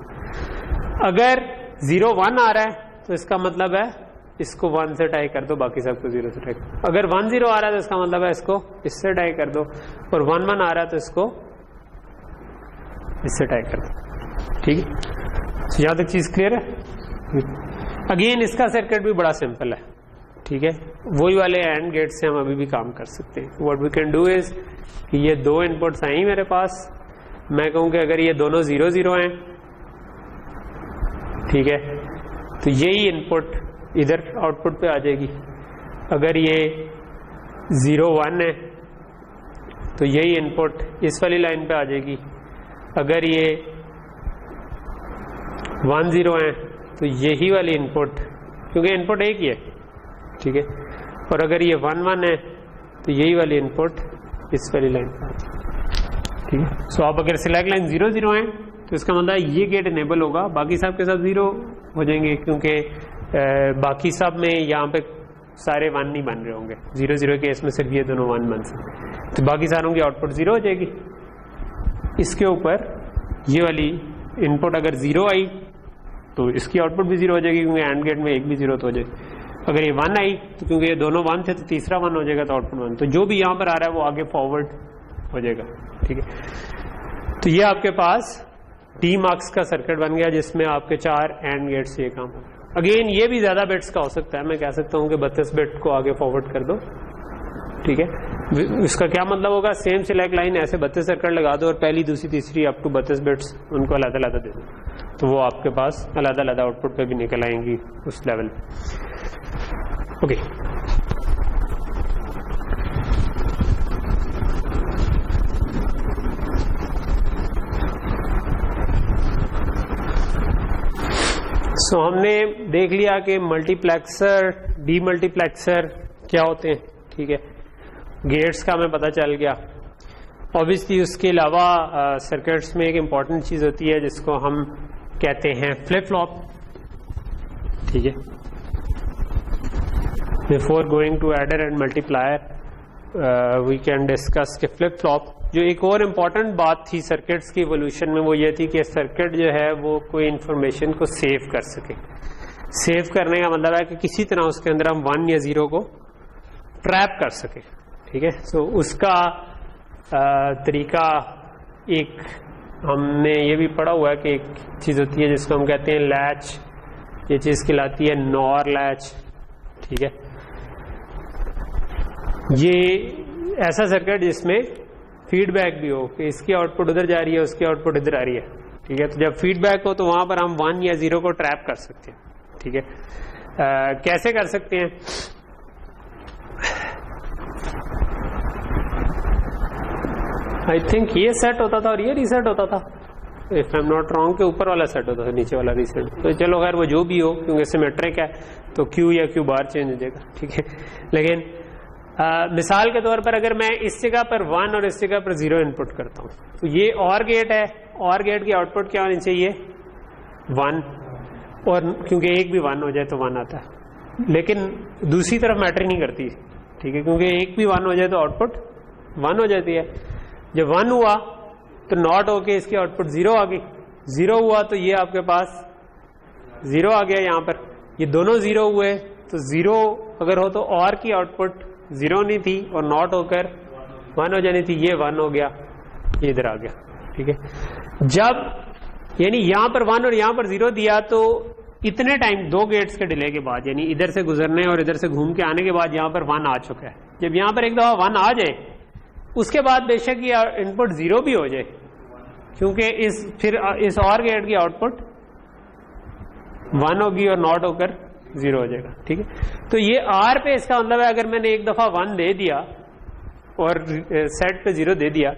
अगर 0, 1 आ रहा है तो इसका मतलब है इसको 1 से टाई कर दो, बाकी सबको 0 से टाई कर दो। अगर 1, 0 आ रहा है तो इसका मतलब है इसको इससे टाई कर दो, और 1, 1 आ रहा है तो इसको इससे टाई कर दो, ठीक है। तो यहां तक चीज क्लियर है। अगेन इसका सर्किट भी बड़ा सिंपल है, ठीक है। वही वाले एंड गेट से हम अभी भी काम कर सकते हैं। What we can do is कि ये 2 इनपुट्स आई मेरे पास, मैं कहूं कि अगर ये दोनों 0, 0 हैं, ठीक है, तो यही इनपुट इधर आउटपुट पे आ जाएगी। अगर ये 0, 1 है तो यही इनपुट इस वाली लाइन पे आ जाएगी। अगर ये 1, 0 है तो यही वाली इनपुट, क्योंकि इनपुट एक ही है, ठीक है। और अगर ये 1, 1 है तो यही वाली इनपुट इस वाली लाइन पे आ जाएगी, ठीक है। सो आप अगर सिलेक्ट लाइन 0, 0 है तो इसका मतलब ये गेट इनेबल होगा, बाकी सब के साथ 0 हो जाएंगे, क्योंकि बाकी सब में यहाँ पे सारे 1 नहीं बन रहे होंगे। 0, 0 के केस में सिर्फ ये दोनों 1 बन सकते, तो बाकी सारों की आउटपुट 0 हो जाएगी। इसके ऊपर ये वाली इनपुट अगर 0 आई तो इसकी आउटपुट भी 0 हो जाएगी, क्योंकि एंड गेट में एक भी 0 तो हो जाएगी। अगर ये 1 आई तो क्योंकि ये दोनों 1 थे तो तीसरा 1 हो जाएगा, तो आउटपुट 1। तो जो भी यहाँ पर आ रहा है वो आगे फॉरवर्ड हो जाएगा, ठीक है। तो ये आपके पास डी मार्क्स का सर्किट बन गया जिसमें आपके 4 एंड गेट से ये काम हो गया। अगेन ये भी ज्यादा बिट्स का हो सकता है, मैं कह सकता हूं कि 32 बिट को आगे फॉरवर्ड कर दो, ठीक है। इसका क्या मतलब होगा, सेम सिलेक्ट लाइन ऐसे 32 सर्किट लगा दो और पहली दूसरी तीसरी अप टू 32 बिट्स उनको अलग अलग दे दो, तो वो आपके पास अलग अलग आउटपुट पे भी निकल आएंगी उस लेवल पे। ओके, सो हमने देख लिया कि मल्टीप्लेक्सर, डीमल्टीप्लेक्सर क्या होते हैं, ठीक है। गेट्स का हमें पता चल गया। ऑब्वियसली उसके अलावा सर्किट्स में एक इम्पॉर्टेंट चीज होती है जिसको हम कहते हैं फ्लिप फ्लॉप, ठीक है। Before going to adder and multiplier we can discuss के फ्लिप फ्लॉप। जो एक और इम्पॉर्टेंट बात थी सर्किट्स की इवोल्यूशन में वो ये थी कि सर्किट जो है वो कोई इंफॉर्मेशन को सेव कर सके। सेव करने का मतलब है कि किसी तरह उसके अंदर हम 1 या 0 को ट्रैप कर सके, ठीक है। सो उसका तरीका एक हमने ये भी पढ़ा हुआ है कि एक चीज होती है जिसको हम कहते हैं लैच, ये चीज कहलाती है नॉर लैच, ठीक है। ये ऐसा सर्किट जिसमें फीडबैक भी हो कि इसकी आउटपुट उधर जा रही है, उसकी आउटपुट इधर आ रही है, ठीक है। तो जब फीडबैक हो तो वहां पर हम 1 या 0 को ट्रैप कर सकते हैं, ठीक है। कैसे कर सकते हैं, आई थिंक ये सेट होता था और ये रीसेट होता था, if I am not wrong, के ऊपर वाला सेट होता था, नीचे वाला रीसेट। तो चलो खैर वो जो भी हो, क्योंकि सिमेट्रिक है तो क्यू या क्यू बार चेंज हो जाएगा, ठीक है। लेकिन मिसाल के तौर पर अगर मैं इस जगह पर 1 और इस जगह पर 0 इनपुट करता हूं तो ये और गेट है, और गेट की आउटपुट क्या होनी चाहिए 1, और क्योंकि एक भी 1 हो जाए तो 1 आता है। लेकिन दूसरी तरफ मैटर नहीं करती, ठीक है, क्योंकि एक भी 1 हो जाए तो आउटपुट 1 हो जाती है। जब 1 हुआ तो नॉट होके इसकी आउटपुट 0 आ गई, 0 हुआ तो ये आपके पास 0 आ गया यहाँ पर, ये दोनों 0 हुए तो 0 अगर हो तो और की आउटपुट 0 नहीं थी और नॉट होकर 1 हो जानी थी, ये 1 हो गया, ये इधर आ गया, ठीक है। जब यानी यहां पर 1 और यहां पर 0 दिया तो इतने टाइम 2 गेट्स के डिले के बाद, यानी इधर से गुजरने और इधर से घूम के आने के बाद यहां पर 1 आ चुका है। जब यहां पर एक दफा 1 आ जाए उसके बाद बेशक ये इनपुट 0 भी हो जाए, क्योंकि फिर इस और गेट की आउटपुट 1 होगी और नॉट होकर 0 हो जाएगा, ठीक है। तो ये आर पे इसका मतलब है अगर मैंने एक दफा 1 दे दिया और सेट पे 0 दे दिया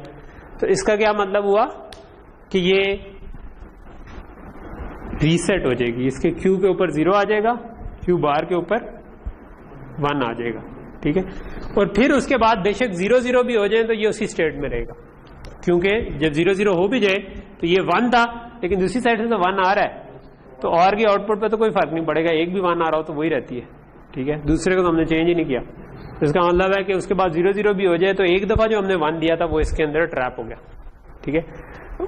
तो इसका क्या मतलब हुआ कि ये रीसेट हो जाएगी, इसके क्यू के ऊपर 0 आ जाएगा, क्यू बार के ऊपर 1 आ जाएगा, ठीक है। और फिर उसके बाद बेशक 0-0 भी हो जाए तो ये उसी स्टेट में रहेगा, क्योंकि जब 0-0 हो भी जाए तो ये 1 था लेकिन दूसरी साइड से तो 1 आ रहा है, तो और की आउटपुट पे तो कोई फर्क नहीं पड़ेगा, एक भी 1 आ रहा हो तो वही रहती है, ठीक है। दूसरे को तो हमने चेंज ही नहीं किया। इसका मतलब है कि उसके बाद 0-0 भी हो जाए तो एक दफा जो हमने 1 दिया था वो इसके अंदर ट्रैप हो गया, ठीक है।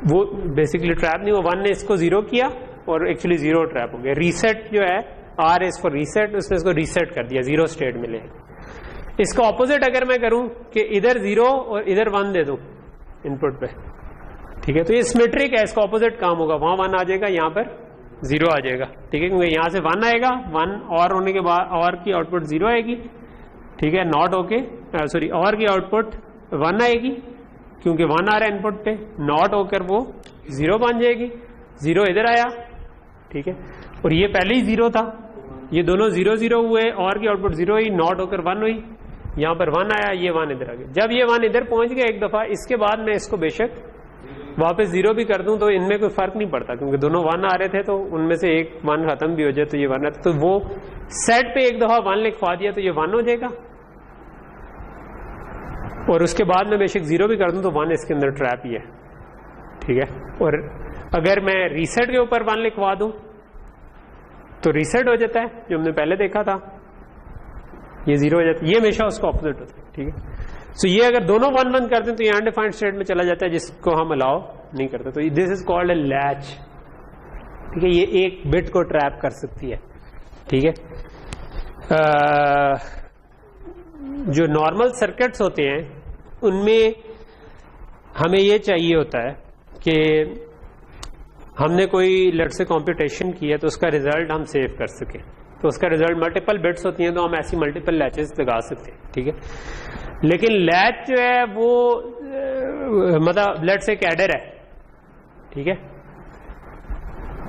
वो बेसिकली ट्रैप नहीं, वो 1 ने इसको 0 किया और एक्चुअली 0 ट्रैप हो गया। रीसेट जो है, आर इज फॉर रीसेट, उसने इसको रीसेट कर दिया, 0 स्टेट मिले। इसका ऑपोजिट अगर मैं करूं कि इधर 0 और इधर 1 दे दूं इनपुट पे, ठीक है, तो ये सिमेट्रिक है, इसका ऑपोजिट काम होगा, वहां 1 आ जाएगा, यहां पर 0 आ जाएगा, ठीक है, क्योंकि यहां से 1 आएगा, 1 और होने के बाद और की आउटपुट 0 आएगी, ठीक है, नॉट होके सॉरी और की आउटपुट 1 आएगी, क्योंकि 1 आ रहा है इनपुट पे, नॉट होकर वो 0 बन जाएगी, 0 इधर आया, ठीक है, और ये पहले ही 0 था, ये दोनों 0-0 हुए, और की आउटपुट 0 हुई, नॉट होकर 1 हुई, यहां पर 1 आया, ये 1 इधर आ गया। जब ये 1 इधर पहुंच गया एक दफा, इसके बाद मैं इसको बेशक वापस 0 भी कर दूं तो इनमें कोई फर्क नहीं पड़ता, क्योंकि दोनों 1 आ रहे थे, तो उनमें से एक 1 खत्म भी हो जाए तो ये 1 है, तो वो सेट पे एक दफा 1 लिखवा दिया तो ये 1 हो जाएगा, और उसके बाद मैं बेशक 0 भी कर दूं तो 1 इसके अंदर ट्रैप ही है, ठीक है। और अगर मैं रीसेट के ऊपर 1 लिखवा दूं तो रीसेट हो जाता है, जो हमने पहले देखा था, ये 0 हो जाता है, ये हमेशा उसका ऑपोजिट होता है, ठीक है। सो ये अगर दोनों 1-1 कर दें तो ये अनडिफाइंड स्टेट में चला जाता है, जिसको हम अलाउ नहीं करते, तो this is called a latch, ठीक है। ये एक बिट को ट्रैप कर सकती है, ठीक है। जो नॉर्मल सर्किट्स होते हैं उनमें हमें ये चाहिए होता है कि हमने कोई लेट से कंप्यूटेशन किया तो उसका रिजल्ट हम सेव कर सके, तो उसका रिजल्ट मल्टीपल बिट्स होती हैं तो हम ऐसी मल्टीपल लैचेस लगा सकते हैं, ठीक है। लेकिन लैच जो है वो मतलब लेट से एक एडर है, ठीक है,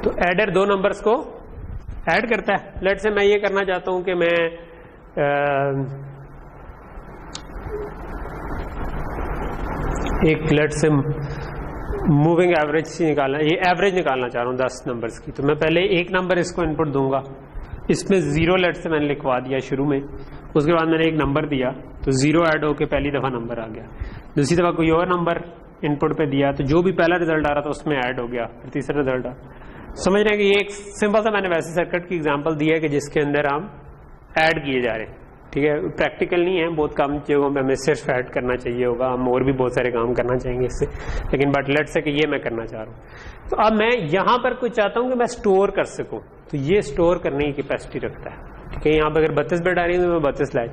तो एडर दो नंबर्स को ऐड करता है। लेट से मैं ये करना चाहता हूं कि मैं एक लेट से मूविंग एवरेज निकालना, ये एवरेज निकालना चाह रहा हूं 10 नंबर्स की, तो मैं पहले एक नंबर इसको इनपुट दूंगा, इसमें 0 लेट से मैंने लिखवा दिया शुरू में, उसके बाद मैंने एक नंबर दिया तो 0 ऐड होके पहली दफा नंबर आ गया, दूसरी दफा कोई और नंबर इनपुट पे दिया तो जो भी पहला रिजल्ट आ रहा था उसमें ऐड हो गया, फिर तीसरा रिजल्ट आ। समझ रहे हैं कि ये एक सिंपल सा मैंने वैसे सर्किट की एग्जांपल दी है कि जिसके अंदर हम ऐड किए जा रहे हैं, ठीक है। प्रैक्टिकल नहीं है, बहुत कम जगहों पे हमें सिर्फ ऐड करना चाहिए होगा, हम और भी बहुत सारे काम करना चाहेंगे इससे, लेकिन बट लेट से कि ये मैं करना चाह रहा हूँ। तो अब मैं यहां पर कुछ चाहता हूं कि मैं स्टोर कर सकूं, तो ये स्टोर करने की कैपेसिटी रखता है, ठीक है। यहां पर अगर 32 बिट आ रही है तो मैं 32 लाए,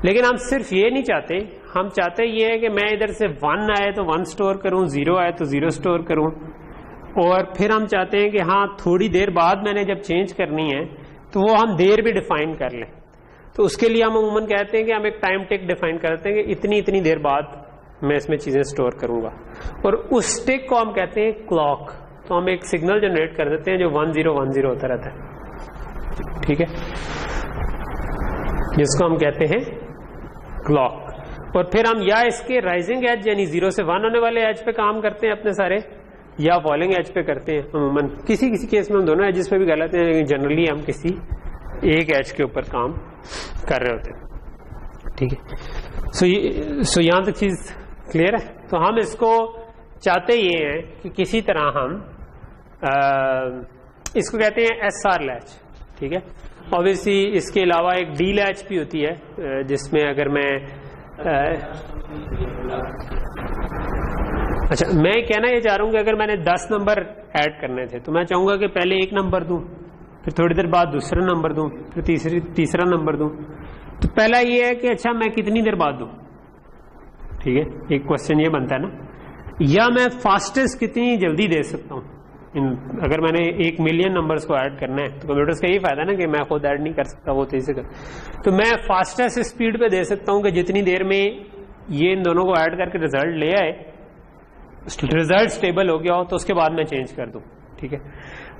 लेकिन हम सिर्फ ये नहीं चाहते, हम चाहते ये है कि मैं इधर से 1 आए तो 1 स्टोर करूं, 0 आए तो 0 स्टोर करूं, और फिर हम चाहते हैं कि हाँ थोड़ी देर बाद मैंने जब चेंज करनी है तो वो हम देर भी डिफाइन कर लें। तो उसके लिए हम अमूमन कहते हैं कि हम एक टाइम टिक डिफाइन करते हैं कि इतनी इतनी देर बाद मैं इसमें चीजें स्टोर करूंगा, और उस टिक को हम कहते हैं क्लॉक। तो हम एक सिग्नल जनरेट कर देते हैं जो 1010 होता रहता है, ठीक है, जिसको हम कहते हैं क्लॉक। और फिर हम या इसके राइजिंग एज यानी 0 से 1 होने वाले एज पे काम करते हैं अपने सारे, या फॉलिंग एज पे करते हैं अमूमन। किसी किसी केस में हम दोनों एजेस पे भी कर लेते हैं, लेकिन जनरली हम किसी एक एज के ऊपर काम कर रहे होते हैं, ठीक है। सो यहां तक चीज क्लियर है। तो हम इसको चाहते ये हैं कि किसी तरह हम इसको कहते हैं SR लैच, ठीक है। ऑब्वियसली इसके अलावा एक D लैच भी होती है, जिसमें अगर मैं अच्छा मैं कहना ये चाह रहा हूं कि अगर मैंने 10 नंबर ऐड करने थे तो मैं चाहूंगा कि पहले एक नंबर दूं, फिर थोड़ी देर बाद दूसरा नंबर दूं, फिर तीसरा नंबर दूं। तो पहला ये है कि अच्छा मैं कितनी देर बाद दूं, ठीक है, एक क्वेश्चन ये बनता है ना, या मैं फास्टेस्ट कितनी जल्दी दे सकता हूं। अगर मैंने 1 मिलियन नंबर्स को ऐड करना है तो कंप्यूटर्स का ये फायदा ना कि मैं खुद ऐड नहीं कर सकता, वो तेजी से कर, तो मैं फास्टेस्ट स्पीड पे दे सकता हूं कि जितनी देर में ये इन दोनों को ऐड करके रिजल्ट ले आए, रिजल्ट स्टेबल हो गया हो, तो उसके बाद मैं चेंज कर दूं, ठीक है।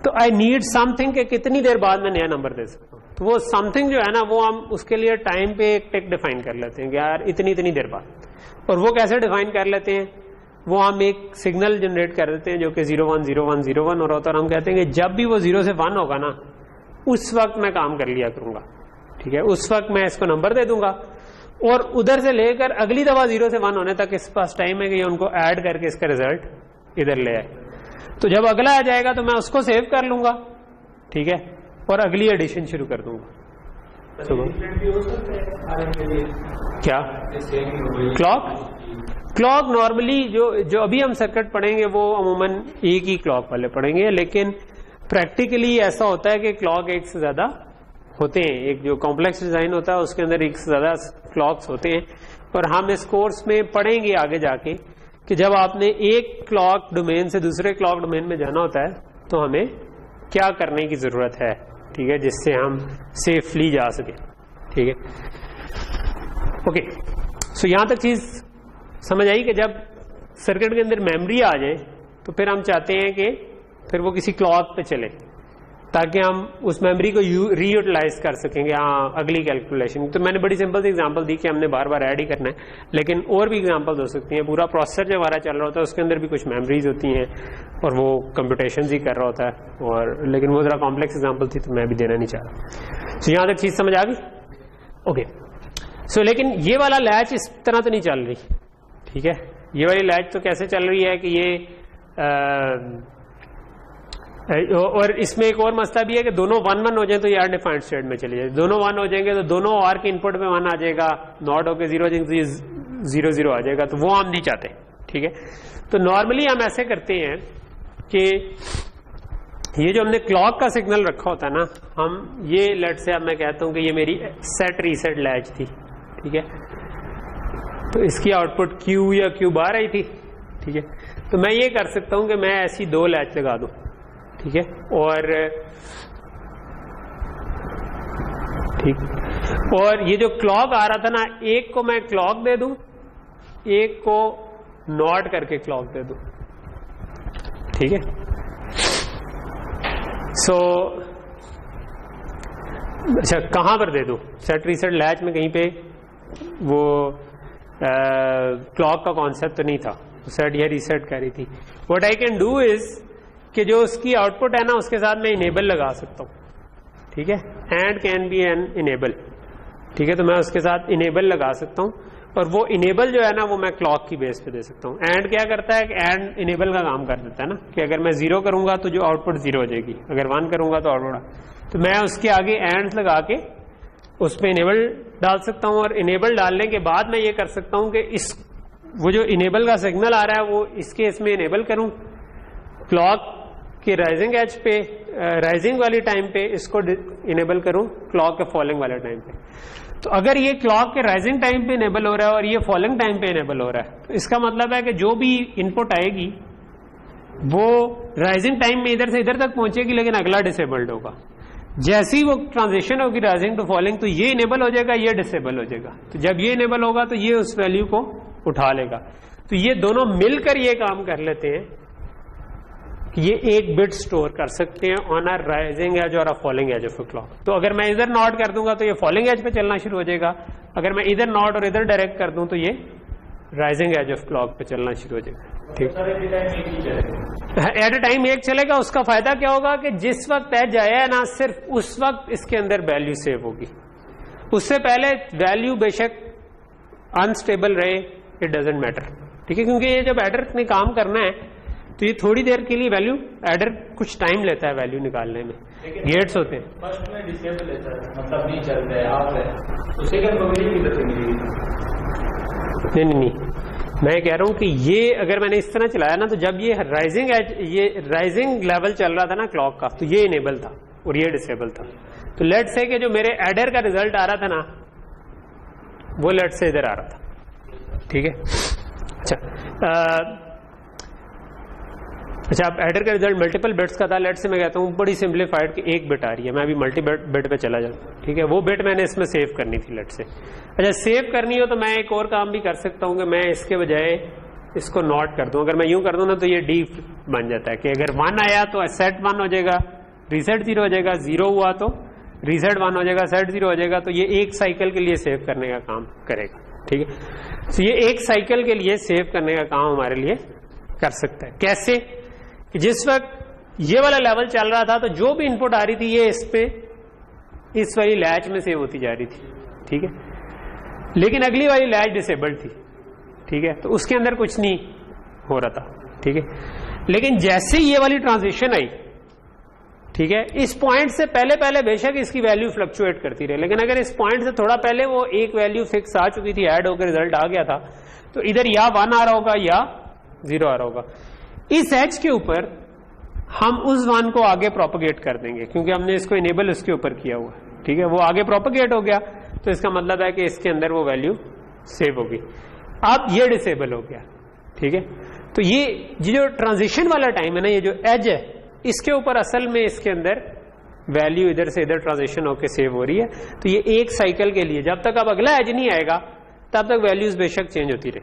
तो आई नीड समथिंग कि कितनी देर बाद मैं नया नंबर दे सकता हूं। तो वो समथिंग जो है ना, वो हम उसके लिए टाइम पे एक टिक डिफाइन कर लेते हैं कि यार इतनी इतनी देर बाद। और वो कैसे डिफाइन कर लेते हैं, वो हम एक सिग्नल जनरेट कर देते हैं जो कि 010101 हो रहा होता है, और हम कहते हैं कि जब भी वो 0 से 1 होगा ना, उस वक्त मैं काम कर लिया करूंगा, ठीक है, उस वक्त मैं इसको नंबर दे दूंगा, और उधर से लेकर अगली दफा 0 से 1 होने तक इस पास टाइम है कि ये उनको ऐड करके इसका रिजल्ट इधर ले आए। तो जब अगला आ जाएगा तो मैं उसको सेव कर लूंगा, ठीक है, और अगली एडिशन शुरू कर दूंगा। क्या क्लॉक नॉर्मली जो अभी हम सर्किट पढ़ेंगे वो अमूमन एक ही क्लॉक वाले पढ़ेंगे, लेकिन प्रैक्टिकली ऐसा होता है कि क्लॉक एक से ज्यादा होते हैं। एक जो कॉम्प्लेक्स डिजाइन होता है उसके अंदर एक से ज्यादा क्लॉक्स होते हैं, और हम इस कोर्स में पढ़ेंगे आगे जाके कि जब आपने एक क्लॉक डोमेन से दूसरे क्लॉक डोमेन में जाना होता है तो हमें क्या करने की जरूरत है, ठीक है, जिससे हम सेफली जा सके, ठीक है। ओके, सो यहां तक चीज समझ आई कि जब सर्किट के अंदर मेमोरी आ जाए तो फिर हम चाहते हैं कि फिर वो किसी क्लॉक पे चले ताकि हम उस मेमोरी को रीयूटिलाइज कर सकेंगे हाँ अगली कैलकुलेशन। तो मैंने बड़ी सिंपल सी एग्जांपल दी कि हमने बार बार ऐड ही करना है, लेकिन और भी एग्जांपल हो सकती हैं। पूरा प्रोसेसर जो हमारा चल रहा होता है उसके अंदर भी कुछ मेमोरीज होती हैं और वो कंप्यूटेशन ही कर रहा होता है, और लेकिन वो जरा कॉम्प्लेक्स एग्जाम्पल थी तो मैं भी देना नहीं चाह रहा। तो यहाँ तक चीज समझ आ गई? ओके, सो लेकिन ये वाला लैच इस तरह तो नहीं चल रही, ठीक है। ये वाली लैच तो कैसे चल रही है कि ये और इसमें एक और मसला भी है कि दोनों 1-1 हो जाए तो ये अनडिफाइंड स्टेट में चली जाए। दोनों 1 हो जाएंगे तो दोनों आर के इनपुट में 1 आ जाएगा, नॉट होकर 0 हो जाएंगे तो ये 0-0 आ जाएगा, तो वो हम नहीं चाहते, ठीक है। तो नॉर्मली हम ऐसे करते हैं कि ये जो हमने क्लॉक का सिग्नल रखा होता है ना, हम ये लेट से अब मैं कहता हूं कि ये मेरी सेट रीसेट लैच थी, ठीक है। तो इसकी आउटपुट Q या Q बार आई थी, ठीक है। तो मैं ये कर सकता हूं कि मैं ऐसी 2 लैच लगा दूं, ठीक है, और ये जो क्लॉक आ रहा था ना, एक को मैं क्लॉक दे दूं, एक को नॉट करके क्लॉक दे दूं, ठीक है। सो अच्छा, कहां पर दे दूं? सेट रीसेट लैच में कहीं पे वो क्लॉक का कॉन्सेप्ट तो नहीं था, सेट या रीसेट कह रही थी। What I can do is कि जो उसकी आउटपुट है ना, उसके साथ मैं इनेबल लगा सकता हूं, ठीक है। And can be an enable, ठीक है। तो मैं उसके साथ इनेबल लगा सकता हूं, और वो इनेबल जो है ना, वो मैं क्लॉक की बेस पे दे सकता हूं। एंड क्या करता है कि एंड इनेबल का काम कर देता है ना, कि अगर मैं 0 करूंगा तो जो आउटपुट 0 हो जाएगी, अगर 1 करूंगा तो आउटपुट, तो मैं उसके आगे एंड लगा के उस पर इनेबल डाल सकता हूं। और इनेबल डालने के बाद मैं ये कर सकता हूं कि वो जो इनेबल का सिग्नल आ रहा है वो इसके इसमें इनेबल करूं, क्लॉक के राइजिंग एज पे, राइजिंग वाली टाइम पे इसको इनेबल करूं, क्लॉक के फॉलिंग वाले टाइम पे। तो अगर ये क्लॉक के राइजिंग टाइम पे इनेबल हो रहा है और ये फॉलिंग टाइम पे इनेबल हो रहा है, तो इसका मतलब है कि जो भी इनपुट आएगी वो राइजिंग टाइम में इधर से इधर तक पहुंचेगी, लेकिन अगला डिसेबल्ड होगा। जैसे ही वो ट्रांजिशन होगी राइजिंग टू फॉलिंग, तो ये इनेबल हो जाएगा, ये डिसेबल हो जाएगा। तो जब ये इनेबल होगा तो ये उस वैल्यू को उठा लेगा। तो ये दोनों मिलकर ये काम कर लेते हैं कि ये एक बिट स्टोर कर सकते हैं ऑन अ राइजिंग एज और अ falling edge of a clock. तो अगर मैं इधर नॉट कर दूंगा तो ये फॉलिंग एज पे चलना शुरू हो जाएगा, अगर मैं इधर नॉट और इधर डायरेक्ट कर दूं तो ये राइजिंग एज ऑफ क्लॉक पे चलना शुरू हो जाएगा, ठीक। एट अ टाइम एक चलेगा। उसका फायदा क्या होगा कि जिस वक्त एज आया है ना, सिर्फ उस वक्त इसके अंदर वैल्यू सेव होगी, उससे पहले वैल्यू बेशक अनस्टेबल रहे, इट डजेंट मैटर, ठीक है। क्योंकि ये जब एडर ने काम करना है तो ये थोड़ी देर के लिए वैल्यू, एडर कुछ टाइम लेता है वैल्यू निकालने में, गेट्स होते हैं। फर्स्ट में डिसेबल लेता है, मतलब नहीं चलता है, आप है तो सेकंड प्रोबेबिलिटी कितनी मिलेगी? नहीं, मैं कह रहा हूं कि ये अगर मैंने इस तरह चलाया ना, तो जब ये राइजिंग लेवल चल रहा था ना क्लॉक का, तो ये इनेबल था और ये डिसेबल था। तो लेट से कि जो मेरे एडर का रिजल्ट आ रहा था ना, वो लेट से इधर आ रहा था, ठीक है। अच्छा, अब एडर का रिजल्ट मल्टीपल बिट्स का था। लेट से मैं कहता हूँ बड़ी सिंप्लीफाइड कि एक बिट आ रही है, मैं अभी मल्टी बिट पे चला जाऊँ, ठीक है। वो बिट मैंने इसमें सेव करनी थी लेट से। अच्छा, सेव करनी हो तो मैं एक और काम भी कर सकता हूँ कि मैं इसके बजाय इसको नॉट कर दूं। अगर मैं यूं कर दूं ना, तो ये डी बन जाता है कि अगर 1 आया तो सेट 1 हो जाएगा, रीसेट 0 हो जाएगा, 0 हुआ तो रीसेट 1 हो जाएगा, सेट 0 हो जाएगा। तो ये एक साइकिल के लिए सेव करने का काम करेगा, ठीक है। तो ये एक साइकिल के लिए सेव करने का काम हमारे लिए कर सकता है। कैसे? कि जिस वक्त ये वाला लेवल चल रहा था, तो जो भी इनपुट आ रही थी ये इस पे, इस वाली लैच में सेव होती जा रही थी, ठीक है। लेकिन अगली वाली लैच डिसेबल्ड थी, ठीक है, तो उसके अंदर कुछ नहीं हो रहा था, ठीक है। लेकिन जैसे ये वाली ट्रांजिशन आई, ठीक है, इस पॉइंट से पहले पहले बेशक इसकी वैल्यू फ्लक्चुएट करती रहे, लेकिन अगर इस पॉइंट से थोड़ा पहले वो एक वैल्यू फिक्स आ चुकी थी, ऐड होकर रिजल्ट आ गया था, तो इधर या 1 आ रहा होगा या 0 आ रहा होगा। इस एज के ऊपर हम उस 1 को आगे प्रोपगेट कर देंगे, क्योंकि हमने इसको इनेबल उसके ऊपर किया हुआ, ठीक है। वो आगे प्रोपगेट हो गया, तो इसका मतलब है कि इसके अंदर वो वैल्यू सेव होगी। अब ये डिसेबल हो गया, ठीक है। तो ये जो ट्रांजिशन वाला टाइम है ना, ये जो एज है, इसके ऊपर असल में इसके अंदर वैल्यू इधर से इधर ट्रांजिशन होकर सेव हो रही है। तो ये एक साइकिल के लिए, जब तक अब अगला एज नहीं आएगा तब तक वैल्यूज बेशक चेंज होती रहे,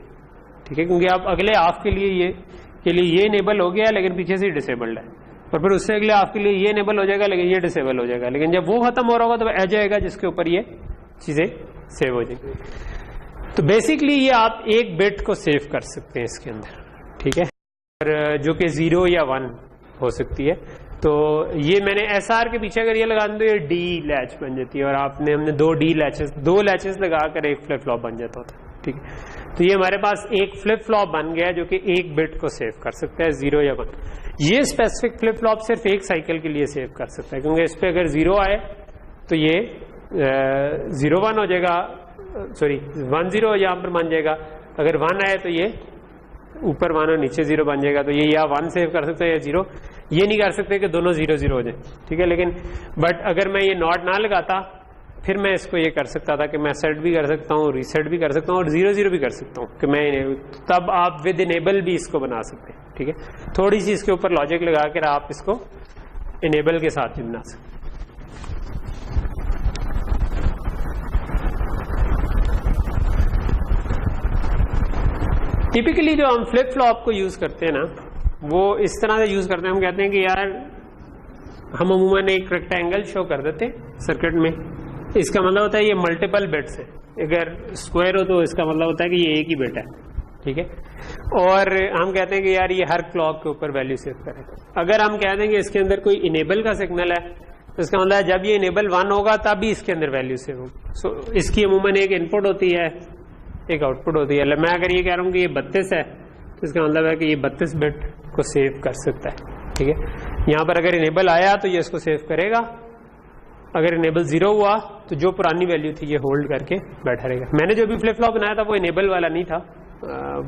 ठीक है। क्योंकि अब अगले हाफ के लिए ये इनेबल हो गया, लेकिन पीछे से डिसेबल्ड है, और फिर उससे अगले हाफ के लिए ये इनेबल हो जाएगा, लेकिन ये डिसेबल हो जाएगा। लेकिन जब वो खत्म हो रहा होगा तो एज आएगा जिसके ऊपर ये चीजें सेव हो जाएगी। तो बेसिकली ये आप एक बिट को सेव कर सकते हैं इसके अंदर, ठीक है, और जो कि 0 या 1 हो सकती है। तो ये मैंने SR के पीछे अगर ये लगा दूं तो ये डी लैच बन जाती है, और हमने 2 लैचेस लगाकर एक फ्लिप फ्लॉप बन जाता होता है, ठीक है। तो ये हमारे पास एक फ्लिप फ्लॉप बन गया जो कि एक बिट को सेव कर सकता है, 0 या 1। ये स्पेसिफिक फ्लिप फ्लॉप सिर्फ एक साइकिल के लिए सेव कर सकता है, क्योंकि इस पर अगर 0 आए तो ये 0-1 हो जाएगा, सॉरी 1-0 यहाँ पर बन जाएगा। अगर 1 आए तो ये ऊपर 1 और नीचे 0 बन जाएगा। तो ये या 1 सेव कर सकते हैं या 0, ये नहीं कर सकते कि दोनों 0-0 हो जाए, ठीक है। लेकिन बट अगर मैं ये नॉट ना लगाता फिर मैं इसको ये कर सकता था कि मैं सेट भी कर सकता हूँ, रीसेट भी कर सकता हूँ और 0 भी कर सकता हूँ कि मैं तब आप विद इनेबल भी इसको बना सकते हैं। ठीक है, थोड़ी सी इसके ऊपर लॉजिक लगा कर आप इसको इनेबल के साथ भी बना सकते हैं। टिपिकली जो हम फ्लिप फ्लॉप को यूज करते हैं ना, वो इस तरह से यूज करते हैं, हम कहते हैं कि यार हम अमूमन एक रेक्टेंगल शो कर देते हैं सर्किट में, इसका मतलब होता है ये मल्टीपल बिट्स है, अगर स्क्वायर हो तो इसका मतलब होता है कि ये एक ही बिट है। ठीक है, और हम कहते हैं कि यार ये हर क्लॉक के ऊपर वैल्यू सेव करे। अगर हम कह देंगे इसके अंदर कोई इनेबल का सिग्नल है तो इसका मतलब है जब ये इनेबल 1 होगा तब ही इसके अंदर वैल्यू सेव होगी। सो इसकी अमूमन एक इनपुट होती है, एक आउटपुट होती है। मैं अगर ये कह रहा हूँ कि ये 32 है तो इसका मतलब है कि ये 32 बिट को सेव कर सकता है। ठीक है, यहाँ पर अगर इनेबल आया तो ये इसको सेव करेगा, अगर इनेबल 0 हुआ तो जो पुरानी वैल्यू थी ये होल्ड करके बैठा रहेगा। मैंने जो भी फ्लिप फ्लॉप बनाया था वो इनेबल वाला नहीं था,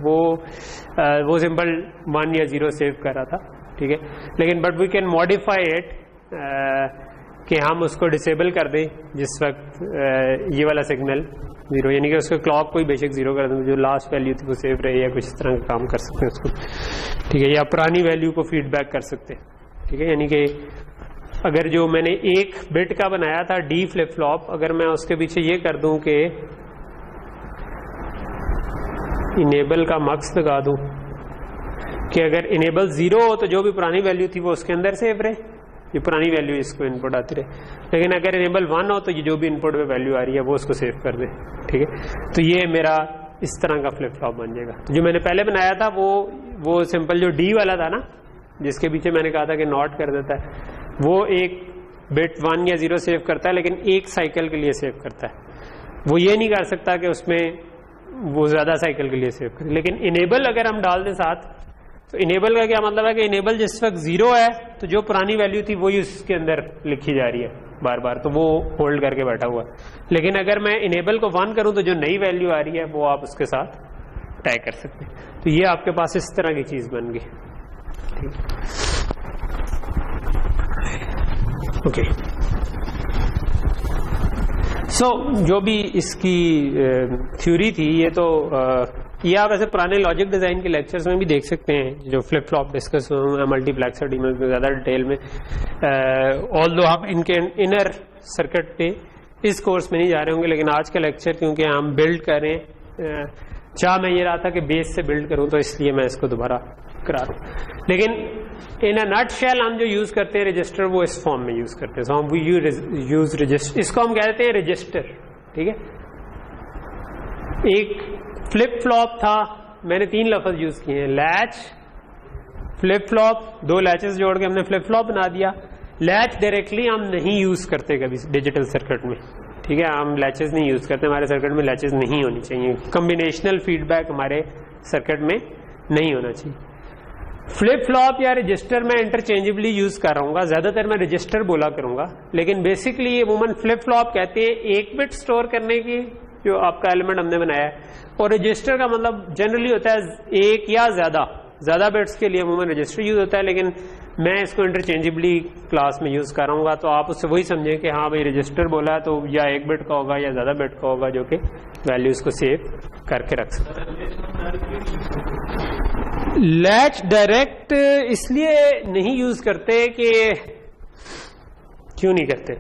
वो सिंपल 1 या 0 सेव कर रहा था। ठीक है, लेकिन but we can modify it कि हम उसको डिसेबल कर दें जिस वक्त ये वाला सिग्नल 0, यानी कि उसका क्लॉक कोई बेशक 0 कर दें, जो लास्ट वैल्यू थी वो सेव रहे या कुछ इस तरह का काम कर सकते हैं उसको। ठीक है, या पुरानी वैल्यू को फीडबैक कर सकते हैं। ठीक है, यानी कि अगर जो मैंने एक बिट का बनाया था डी फ्लिप फ्लॉप, अगर मैं उसके पीछे ये कर दूं कि इनेबल का मक्स लगा दूं कि अगर इनेबल 0 हो तो जो भी पुरानी वैल्यू थी वो उसके अंदर सेव रहे, ये पुरानी वैल्यू इसको इनपुट आती रहे, लेकिन अगर इनेबल 1 हो तो ये जो भी इनपुट में वैल्यू आ रही है वो उसको सेव कर दे। ठीक है, तो ये मेरा इस तरह का फ्लिप फ्लॉप बन जाएगा। तो जो मैंने पहले बनाया था वो सिंपल जो डी वाला था ना, जिसके पीछे मैंने कहा था कि नॉट कर देता है, वो एक बिट 1 या 0 सेव करता है, लेकिन एक साइकिल के लिए सेव करता है। वो ये नहीं कर सकता कि उसमें वो ज्यादा साइकिल के लिए सेव करे। लेकिन इनेबल अगर हम डाल दें साथ, तो इनेबल का क्या मतलब है कि इनेबल जिस वक्त 0 है तो जो पुरानी वैल्यू थी वही उसके अंदर लिखी जा रही है बार बार, तो वो होल्ड करके बैठा हुआ है। लेकिन अगर मैं इनेबल को 1 करूं तो जो नई वैल्यू आ रही है वो आप उसके साथ टैग कर सकते हैं। तो ये आपके पास इस तरह की चीज बन गई। ओके, सो जो भी इसकी थ्योरी थी ये आप ऐसे पुराने लॉजिक डिजाइन के लेक्चर्स में भी देख सकते हैं, जो फ्लिप फ्लॉप डिस्कस मल्टीप्लेक्सर डीमर में ज्यादा डिटेल में, ऑल्दो हम इनके इनर सर्किट पे इस कोर्स में नहीं जा रहे होंगे, लेकिन आज का लेक्चर क्योंकि हम बिल्ड कर रहे हैं, चाह मैं ये रहा था कि बेस से बिल्ड करूं, तो इसलिए मैं इसको दोबारा करा रहा हूं। लेकिन इन अ नट शेल हम जो यूज करते हैं रजिस्टर, वो इस फॉर्म में यूज करते हैं। सो हम यूज रजिस्टर, इसको हम कहते हैं रजिस्टर। ठीक है, एक फ्लिप फ्लॉप था, मैंने 3 लफ्ज यूज किए हैं, लैच, फ्लिप फ्लॉप, 2 लैचेस जोड़ के हमने फ्लिप फ्लॉप बना दिया। लैच डायरेक्टली हम नहीं यूज करते कभी डिजिटल सर्किट में। ठीक है, हम लैचेस नहीं यूज करते, हमारे सर्किट में लैचेस नहीं होनी चाहिए, कॉम्बिनेशनल फीडबैक हमारे सर्किट में नहीं होना चाहिए। फ्लिप फ्लॉप या रजिस्टर मैं इंटरचेंजेबली यूज कर रहा हूँ, ज्यादातर मैं रजिस्टर बोला करूंगा, लेकिन बेसिकली ये वुमन फ्लिप फ्लॉप कहते हैं 1 बिट स्टोर करने की जो आपका एलिमेंट हमने बनाया है, और रजिस्टर का मतलब जनरली होता है 1 या ज्यादा बिट्स के लिए वुमन रजिस्टर यूज होता है, लेकिन मैं इसको इंटरचेंजेबली क्लास में यूज कर रहा हूँ। तो आप उससे वही समझें कि हाँ भाई रजिस्टर बोला है तो या 1 बिट का होगा या ज्यादा बिट का होगा, जो कि वैल्यूज को सेव करके रख सकता है। लैच डायरेक्ट इसलिए नहीं यूज करते कि क्यों नहीं करते,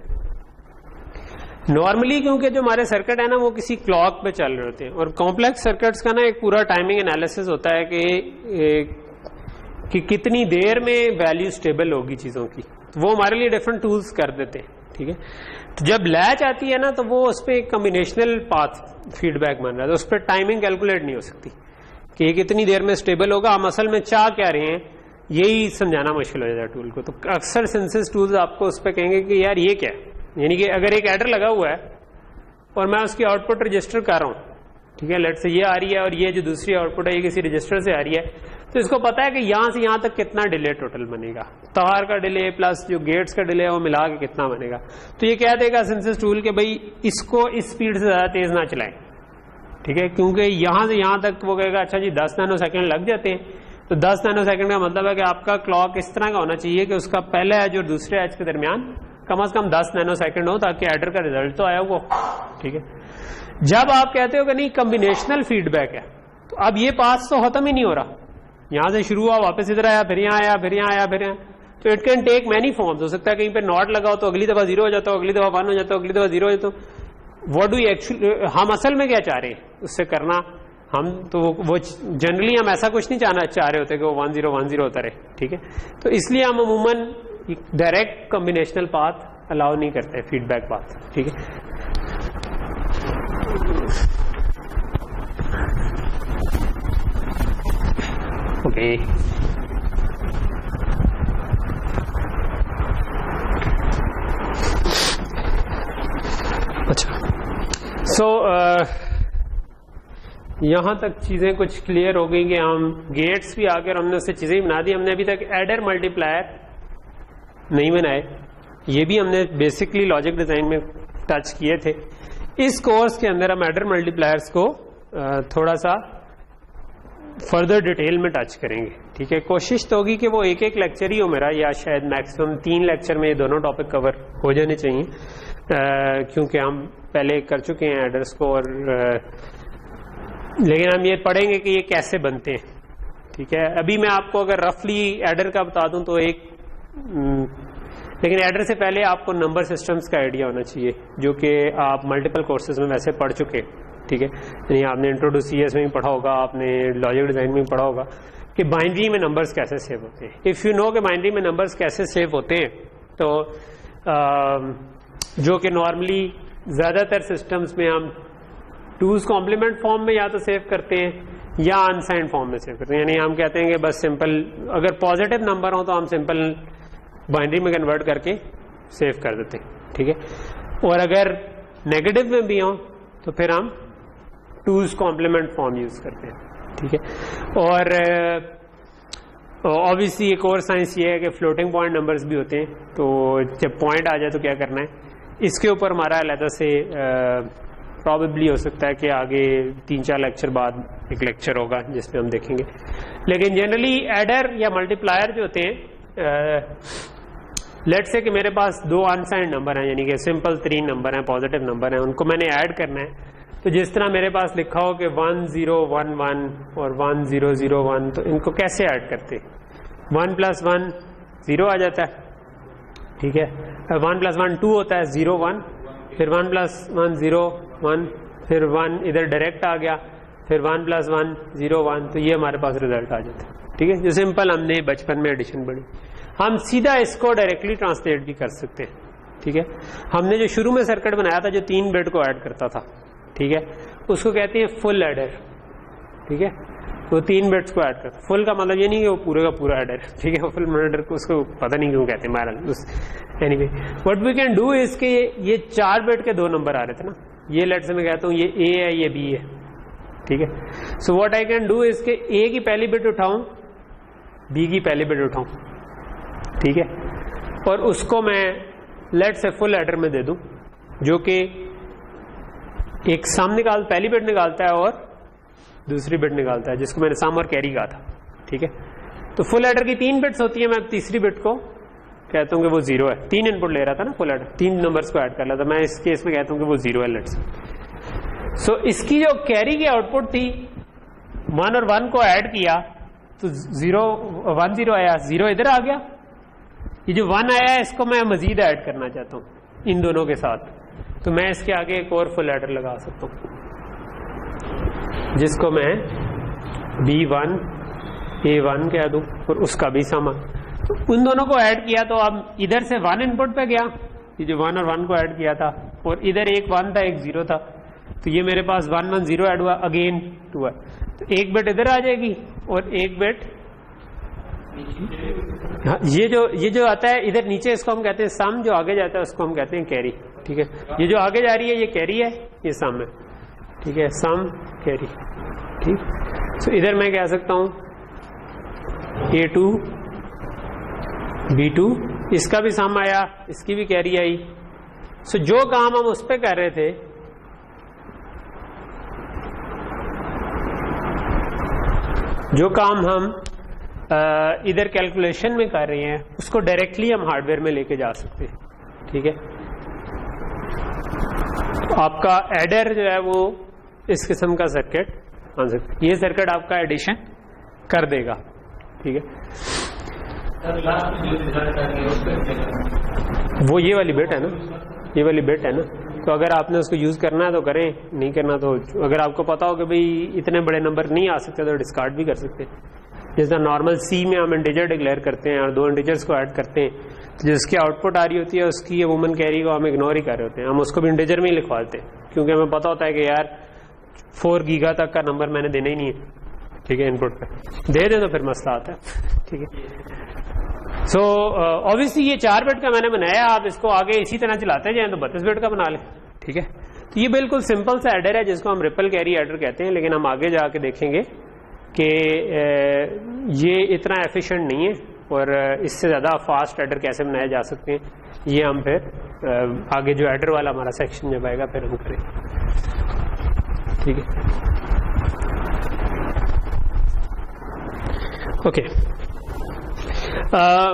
नॉर्मली क्योंकि जो हमारे सर्किट है ना वो किसी क्लॉक पे चल रहे होते हैं, और कॉम्प्लेक्स सर्किट्स का ना एक पूरा टाइमिंग एनालिसिस होता है कि कितनी देर में वैल्यू स्टेबल होगी चीजों की, तो वो हमारे लिए डिफरेंट टूल्स कर देते हैं। ठीक है, तो जब लैच आती है ना तो वो उस पर एक कॉम्बिनेशनल पाथ फीडबैक बन रहा है, तो उस पर टाइमिंग कैलकुलेट नहीं हो सकती कि ये कितनी देर में स्टेबल होगा, हम असल में चाह क्या रहे हैं यही समझाना मुश्किल हो जाता है टूल को। तो अक्सर सिंथेसिस टूल्स आपको उस पर कहेंगे कि यार ये क्या है, यानी कि अगर एक एडर लगा हुआ है और मैं उसकी आउटपुट रजिस्टर कर रहा हूं, ठीक है, लेट से ये आ रही है और ये जो दूसरी आउटपुट है ये किसी रजिस्टर से आ रही है, तो इसको पता है कि यहां से यहां तक कितना डिले टोटल बनेगा, तार का डिले प्लस जो गेट्स का डिले है वो मिला के कितना बनेगा। तो ये कह देगा सिंथेसिस टूल के भाई इसको इस स्पीड से ज्यादा तेज ना चलाएं, ठीक है, क्योंकि यहां से यहां तक वो कहेगा अच्छा जी 10 नैनो सेकंड लग जाते हैं, तो 10 नैनो सेकंड का मतलब है कि आपका क्लॉक इस तरह का होना चाहिए कि उसका पहले एज और दूसरे एज के दरमियान कम से कम 10 नैनो सेकंड हो ताकि एडर का रिजल्ट तो आया वो, ठीक है। जब आप कहते हो कि नहीं कॉम्बिनेशनल फीडबैक है, तो अब ये पास तो खत्म ही नहीं हो रहा, यहां से शुरू हुआ वापस इधर आया, फिर यहां आया, फिर यहां आया, फिर यहां, तो it can take many forms. हो सकता है कहीं पे नॉट लगाओ तो अगली दफा 0 हो जाता हो, अगली दफा 1 हो जाता हो, अगली दफा 0 हो जाता हो। व्हाट डू यू एक्चुअली, हम असल में क्या चाह रहे हैं उससे करना, हम तो वो जनरली हम ऐसा कुछ नहीं चाह रहे होते कि वो 1-0-1-0 होता रहे, ठीक है। तो इसलिए हम अमूमन डायरेक्ट कॉम्बिनेशनल पाथ अलाउ नहीं करते, फीडबैक पाथ, ठीक है। ओके, अच्छा, सो यहां तक चीजें कुछ क्लियर हो गई कि हम गेट्स भी आकर हमने उससे चीजें ही बना दी। हमने अभी तक एडर मल्टीप्लायर नहीं बनाए, ये भी हमने बेसिकली लॉजिक डिजाइन में टच किए थे। इस कोर्स के अंदर हम एडर मल्टीप्लायर्स को थोड़ा सा फर्दर डिटेल में टच करेंगे, ठीक है। कोशिश तो होगी कि वो एक एक लेक्चर ही हो मेरा, या शायद मैक्सिमम 3 लेक्चर में ये दोनों टॉपिक कवर हो जाने चाहिए, क्योंकि हम पहले कर चुके हैं एडर्स को, और लेकिन हम ये पढ़ेंगे कि ये कैसे बनते हैं, ठीक है। अभी मैं आपको अगर रफली एडर का बता दूं तो लेकिन एडर से पहले आपको नंबर सिस्टम्स का आइडिया होना चाहिए, जो कि आप मल्टीपल कोर्सेज में वैसे पढ़ चुके, ठीक है। यानी आपने इंट्रोड्यूस सीएस में भी पढ़ा होगा, आपने लॉजिक डिजाइन में भी पढ़ा होगा कि बाइनरी में नंबर्स कैसे सेव होते हैं। इफ यू नो कि बाइनरी में नंबर्स कैसे सेव होते हैं, तो जो कि नॉर्मली ज्यादातर सिस्टम्स में हम 2's कॉम्प्लीमेंट फॉर्म में या तो सेव करते हैं या अनसाइंड फॉर्म में सेव करते हैं। यानी हम कहते हैं कि बस सिंपल, अगर पॉजिटिव नंबर हो तो हम सिंपल बाइनरी में कन्वर्ट करके सेव कर देते हैं, ठीक है। और अगर नेगेटिव में भी हो तो फिर हम 2's कॉम्प्लीमेंट फॉर्म यूज करते हैं, ठीक है। और ऑब्वियसली एक और साइंस ये है कि फ्लोटिंग पॉइंट नंबर्स भी होते हैं, तो जब पॉइंट आ जाए तो क्या करना है, इसके ऊपर हमारा अलग से प्रॉबेबली हो सकता है कि आगे 3-4 लेक्चर बाद एक लेक्चर होगा जिसमें हम देखेंगे। लेकिन जनरली एडर या मल्टीप्लायर जो होते हैं, लेट्स से कि मेरे पास 2 अनसाइंड नंबर हैं, यानी कि सिंपल 3 नंबर हैं, पॉजिटिव नंबर हैं, उनको मैंने ऐड करना है। तो जिस तरह मेरे पास लिखा हो कि 1011 और 1001, तो इनको कैसे ऐड करते, 1 + 1 0 आ जाता है, ठीक है। 1 + 1 2 होता है, 0 1, फिर 1 + 1 0 1, फिर 1 इधर डायरेक्ट आ गया, फिर 1 + 1 0 1, तो ये हमारे पास रिजल्ट आ जाता है, ठीक है। जो सिंपल हमने बचपन में एडिशन पढ़ी, हम सीधा इसको डायरेक्टली ट्रांसलेट भी कर सकते हैं, ठीक है। हमने जो शुरू में सर्किट बनाया था जो 3 बिट को ऐड करता था, ठीक है, उसको कहते हैं फुल एडर, ठीक है। तो 3 बिट्स को ऐड करता, फुल का मतलब ये नहीं कि वो पूरे का पूरा एडर, ठीक है। फुल एडर को उसको पता नहीं क्यों कहते हैं, बहरहाल anyway what we can do is के ये 4 बिट के 2 नंबर आ रहे थे ना, ये लेट से मैं कहता हूँ ये ए है, ये बी है, ठीक है। So what I can do is के ए की पहली बिट उठाऊं, बी की पहली बिट उठाऊं, ठीक है, और उसको मैं लेट से फुल एडर में दे दूं, जो कि एक सम पहली बिट निकालता है और दूसरी बिट निकालता है, जिसको मैंने सम और कैरी कहा था, ठीक है। तो फुल एडर की 3 बिट्स होती है, मैं तीसरी बिट को कहता हूं कि वो 0 है। 3 इनपुट ले रहा था ना फुल एडर, 3 नंबर्स को ऐड कर रहा था, मैं इस केस में कहता हूं कि वो 0 है, लेट्स। सो इसकी जो कैरी की आउटपुट थी, 1 और 1 को ऐड किया तो 1 0 आया, 0 इधर आ गया। ये जो 1 आया है इसको मैं मजीद ऐड करना चाहता हूं इन दोनों के साथ, तो मैं इसके आगे एक और फुल एडर लगा सकता हूं, जिसको मैं B1 A1 कह दूं और उसका भी सम। तो उन दोनों को ऐड किया तो अब इधर से 1 इनपुट पे गया, ये जो 1 और 1 को ऐड किया था, और इधर एक 1 था एक 0 था, तो ये मेरे पास 1 1 0 ऐड हुआ, अगेन 2 है, तो एक बिट इधर आ जाएगी और एक बिट, हाँ, ये जो आता है इधर नीचे, इसको हम कहते हैं सम, जो आगे जाता है उसको हम कहते हैं कैरी, ठीक है। ये जो आगे जा रही है ये कैरी है, ये सम है, ठीक है, सम कैरी, ठीक। सो इधर मैं कह सकता हूं A2 B2, इसका भी सम आया, इसकी भी कैरी आई। सो जो काम हम उस पे कर रहे थे, जो काम हम इधर कैलकुलेशन में कर रहे हैं, उसको डायरेक्टली हम हार्डवेयर में लेके जा सकते हैं, ठीक है। आपका एडर जो है वो इस किस्म का सर्किट बन सकता है, ये सर्किट आपका एडिशन कर देगा, ठीक है। वो ये वाली बिट है ना, ये वाली बिट है ना, तो अगर आपने उसको यूज करना है तो करें, नहीं करना तो अगर आपको पता हो कि भाई इतने बड़े नंबर नहीं आ सकते तो डिस्कार्ड भी कर सकते हैं। जैसा नॉर्मल सी में हम इंटीजर डिक्लेयर करते हैं और 2 इंटीजर्स को ऐड करते हैं, तो जिसकी आउटपुट आ रही होती है उसकी ये वुमन कैरी को हम इग्नोर ही कर रहे होते हैं, हम उसको भी इंटीजर में ही लिखवा देते हैं, क्योंकि हमें पता होता है कि यार 4 गीगा तक का नंबर मैंने देना ही नहीं है, ठीक है। इनपुट पे दे दे तो फिर मसला आता है, ठीक है। सो ऑब्वियसली ये 4 बिट का मैंने बनाया, आप इसको आगे इसी तरह चलाते जाएं तो 32 बिट का बना लें, ठीक है। तो ये बिल्कुल सिंपल सा एडर है जिसको हम रिपल कैरी एडर कहते हैं, लेकिन हम आगे जाके देखेंगे कि ये इतना एफिशिएंट नहीं है और इससे ज़्यादा फास्ट एडर कैसे बनाए जा सकते हैं, ये हम फिर आगे जो एडर वाला हमारा सेक्शन जब आएगा फिर हम करें, ठीक है। ओके,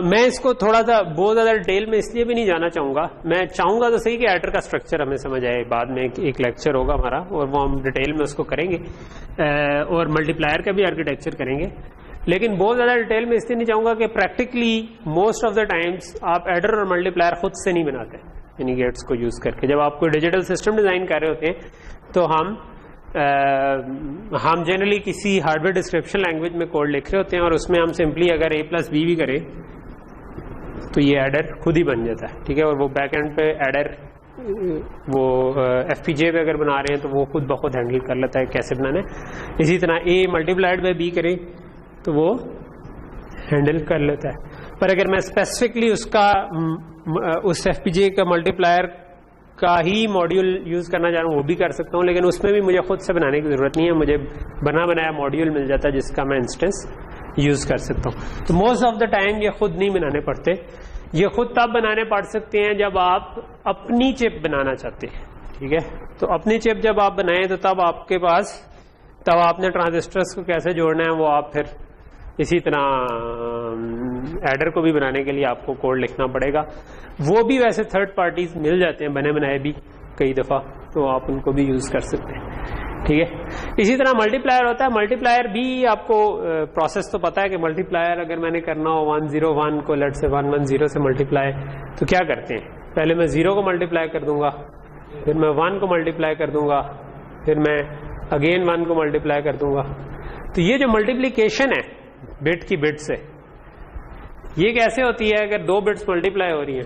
मैं इसको थोड़ा सा बहुत ज़्यादा डिटेल में इसलिए भी नहीं जाना चाहूँगा, मैं चाहूँगा तो सही कि एडर का स्ट्रक्चर हमें समझ आए, बाद में एक लेक्चर होगा हमारा और वो हम डिटेल में उसको करेंगे और मल्टीप्लायर का भी आर्किटेक्चर करेंगे, लेकिन बहुत ज़्यादा डिटेल में इसलिए नहीं चाहूँगा कि practically most of the times आप एडर और मल्टीप्लायर खुद से नहीं बनाते यानी गेट्स को यूज़ करके। जब आप कोई डिजिटल सिस्टम डिज़ाइन कर रहे होते हैं तो हम जनरली किसी हार्डवेयर डिस्क्रिप्शन लैंग्वेज में कोड लिख रहे होते हैं और उसमें हम सिंपली अगर a+b भी करें तो ये एडर खुद ही बन जाता है, ठीक है। और वो बैक एंड पे एडर वो FPGA पे अगर बना रहे हैं तो वो खुद ब खुद हैंडल कर लेता है कैसे बनाना है। इसी तरह a मल्टीप्लाइड बाय b करें तो वो हैंडल कर लेता है। पर अगर मैं स्पेसिफिकली उसका उस FPGA का मल्टीप्लायर का ही मॉड्यूल यूज करना चाह रहा हूँ वो भी कर सकता हूँ, लेकिन उसमें भी मुझे खुद से बनाने की जरूरत नहीं है, मुझे बना बनाया मॉड्यूल मिल जाता है जिसका मैं इंस्टेंस यूज कर सकता हूँ। तो मोस्ट ऑफ द टाइम ये खुद नहीं बनाने पड़ते, ये खुद तब बनाने पड़ सकते हैं जब आप अपनी चिप बनाना चाहते हैं, ठीक है। तो अपनी चिप जब आप बनाएं तो तब आपके पास तब आपने ट्रांजिस्टर्स को कैसे जोड़ना है वो आप फिर इसी तरह एडर को भी बनाने के लिए आपको कोड लिखना पड़ेगा। वो भी वैसे थर्ड पार्टीज मिल जाते हैं बने बनाए भी कई दफ़ा, तो आप उनको भी यूज़ कर सकते हैं, ठीक है। इसी तरह मल्टीप्लायर होता है, मल्टीप्लायर भी आपको प्रोसेस तो पता है कि मल्टीप्लायर अगर मैंने करना हो 101 को लेट से 110 से मल्टीप्लाई, तो क्या करते हैं, पहले मैं 0 को मल्टीप्लाई कर दूंगा, फिर मैं 1 को मल्टीप्लाई कर दूंगा, फिर मैं अगेन 1 को मल्टीप्लाई कर दूंगा। तो ये जो मल्टीप्लीकेशन है बिट की बिट से, ये कैसे होती है, अगर 2 बिट्स मल्टीप्लाई हो रही है,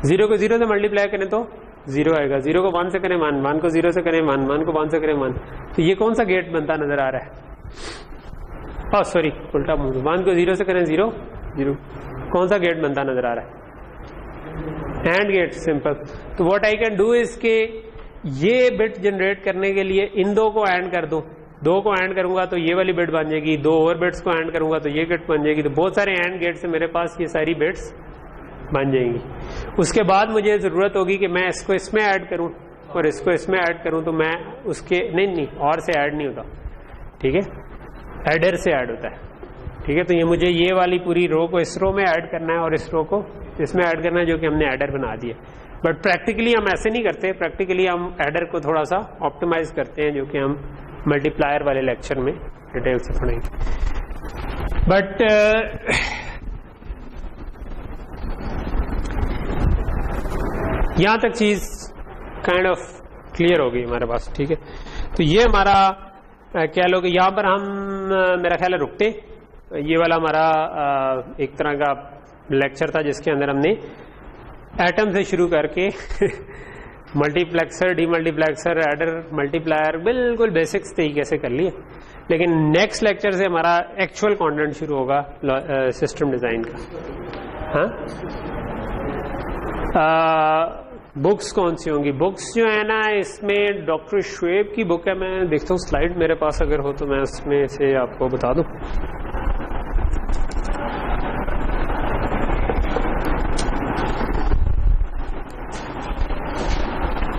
0 को 0 से मल्टीप्लाई करें तो 0 आएगा, 0 को 1 से करें 1, 1 को 0 से करें 1, 1 को 1 से करें 1, तो ये कौन सा गेट बनता नजर आ रहा है, सॉरी उल्टा मुंह, 1 को 0 से करें 0, 0, कौन सा गेट बनता नजर आ रहा है, एंड गेट, सिंपल। तो what I can do is के ये बिट जनरेट करने के लिए इन 2 को एंड कर दूं, 2 को एंड करूंगा तो ये वाली बिट बन जाएगी, 2 और बिट्स को एंड करूंगा तो ये बिट बन जाएगी, तो बहुत सारे एंड गेट से मेरे पास ये सारी बिट्स बन जाएंगी। उसके बाद मुझे जरूरत होगी कि मैं इसको इसमें ऐड करूं और इसको इसमें ऐड करूं, तो मैं उसके नहीं और से ऐड नहीं होता, ठीक है, एडर से ऐड होता है, ठीक है। तो ये मुझे ये वाली पूरी रो को इस रो में ऐड करना है और इस रो को इसमें ऐड करना है, जो कि हमने एडर बना दिया। बट प्रैक्टिकली हम ऐसे नहीं करते, प्रैक्टिकली हम एडर को थोड़ा सा ऑप्टिमाइज करते हैं, जो कि हम मल्टीप्लायर वाले लेक्चर में डिटेल से पढ़ेंगे। बट यहां तक चीज काइंड ऑफ क्लियर हो गई हमारे पास, ठीक है। तो ये हमारा क्या लोग यहाँ पर हम मेरा ख्याल है रुकते, ये वाला हमारा एक तरह का लेक्चर था जिसके अंदर हमने एटम से शुरू करके मल्टीप्लेक्सर, डीमल्टीप्लेक्सर, एडर, मल्टीप्लायर बिल्कुल बेसिक्स तरीके से कर लिए। लेकिन नेक्स्ट लेक्चर से हमारा एक्चुअल कंटेंट शुरू होगा सिस्टम डिजाइन का। हाँ, बुक्स कौन सी होंगी? बुक्स जो है ना, इसमें डॉक्टर शुएब की बुक है, मैं देखता हूँ स्लाइड मेरे पास अगर हो तो मैं उसमें से आपको बता दूं।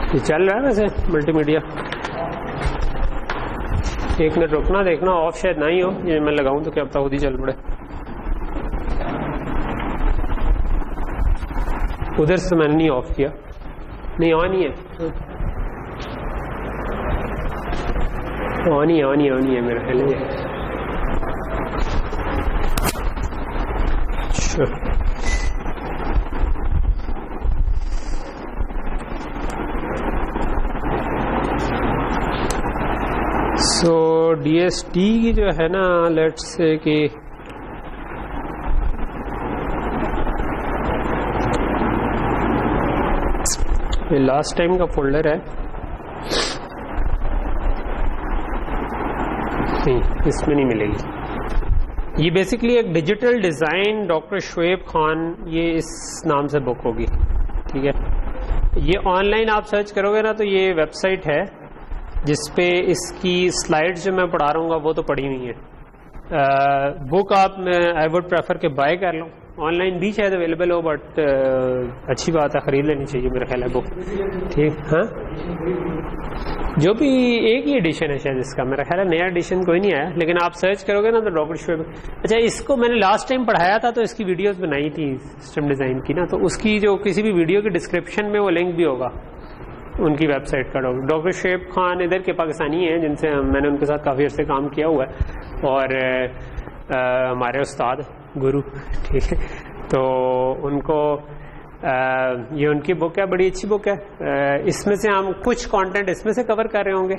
ये चल रहा है वैसे मल्टीमीडिया, एक मिनट रुकना, देखना ऑफ शायद ना ही हो, ये मैं लगाऊं तो क्या पता खुद ही चल पड़े। उधर से मैंने नहीं ऑफ किया, नहीं ऑन ही है, ऑन ही है मेरा ख्याल है। सो DST की जो है ना, लेट्स से कि ये लास्ट टाइम का फोल्डर है, नहीं इसमें नहीं मिलेगी। ये बेसिकली एक digital design doctor Shoaib Khan, ये इस नाम से बुक होगी, ठीक है। ये ऑनलाइन आप सर्च करोगे ना तो ये वेबसाइट है जिसपे इसकी स्लाइड्स जो मैं पढ़ा रहा हूँ वो तो पढ़ी हुई है। बुक आप आई वुड प्रेफर के बाय कर लो, ऑनलाइन भी शायद अवेलेबल हो, बट अच्छी बात है, खरीद लेनी चाहिए मेरा ख्याल है बुक, ठीक। हाँ, जो भी एक ही एडिशन है शायद इसका, मेरा ख्याल है नया एडिशन कोई नहीं आया, लेकिन आप सर्च करोगे ना तो डॉक्टर शुएब। अच्छा, इसको मैंने लास्ट टाइम पढ़ाया था तो इसकी वीडियोस बनाई थी सिस्टम डिज़ाइन की ना, तो उसकी जो किसी भी वीडियो के डिस्क्रिप्शन में वो लिंक भी होगा उनकी वेबसाइट का। डॉक्टर शुएब खान इधर के पाकिस्तानी हैं जिनसे मैंने उनके साथ काफ़ी अर्से काम किया हुआ है, और हमारे उस्ताद गुरु, ठीक है। तो उनको ये उनकी बुक है, बड़ी अच्छी बुक है। इसमें से हम कुछ कंटेंट इसमें से कवर कर रहे होंगे,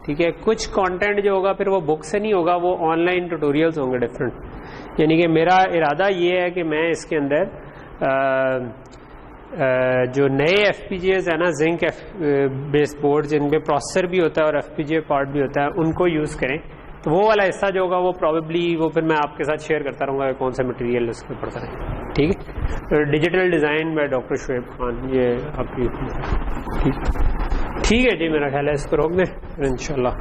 ठीक है। कुछ कंटेंट जो होगा फिर वो बुक से नहीं होगा, वो ऑनलाइन ट्यूटोरियल्स होंगे डिफरेंट। यानी कि मेरा इरादा ये है कि मैं इसके अंदर जो नए FPGAs है ना, जिंक बेस बोर्ड जिनमें प्रोसेसर भी होता है और FPGA पार्ट भी होता है, उनको यूज़ करें। तो वो वाला हिस्सा जो होगा वो प्रॉबेबली वो फिर मैं आपके साथ शेयर करता रहूँगा कौन सा मटेरियल उसके पड़ता है, ठीक है। Digital design by doctor Shoaib Khan, ये आप ठीक है जी, मेरा ख्याल है इसको रोक दें इंशाल्लाह।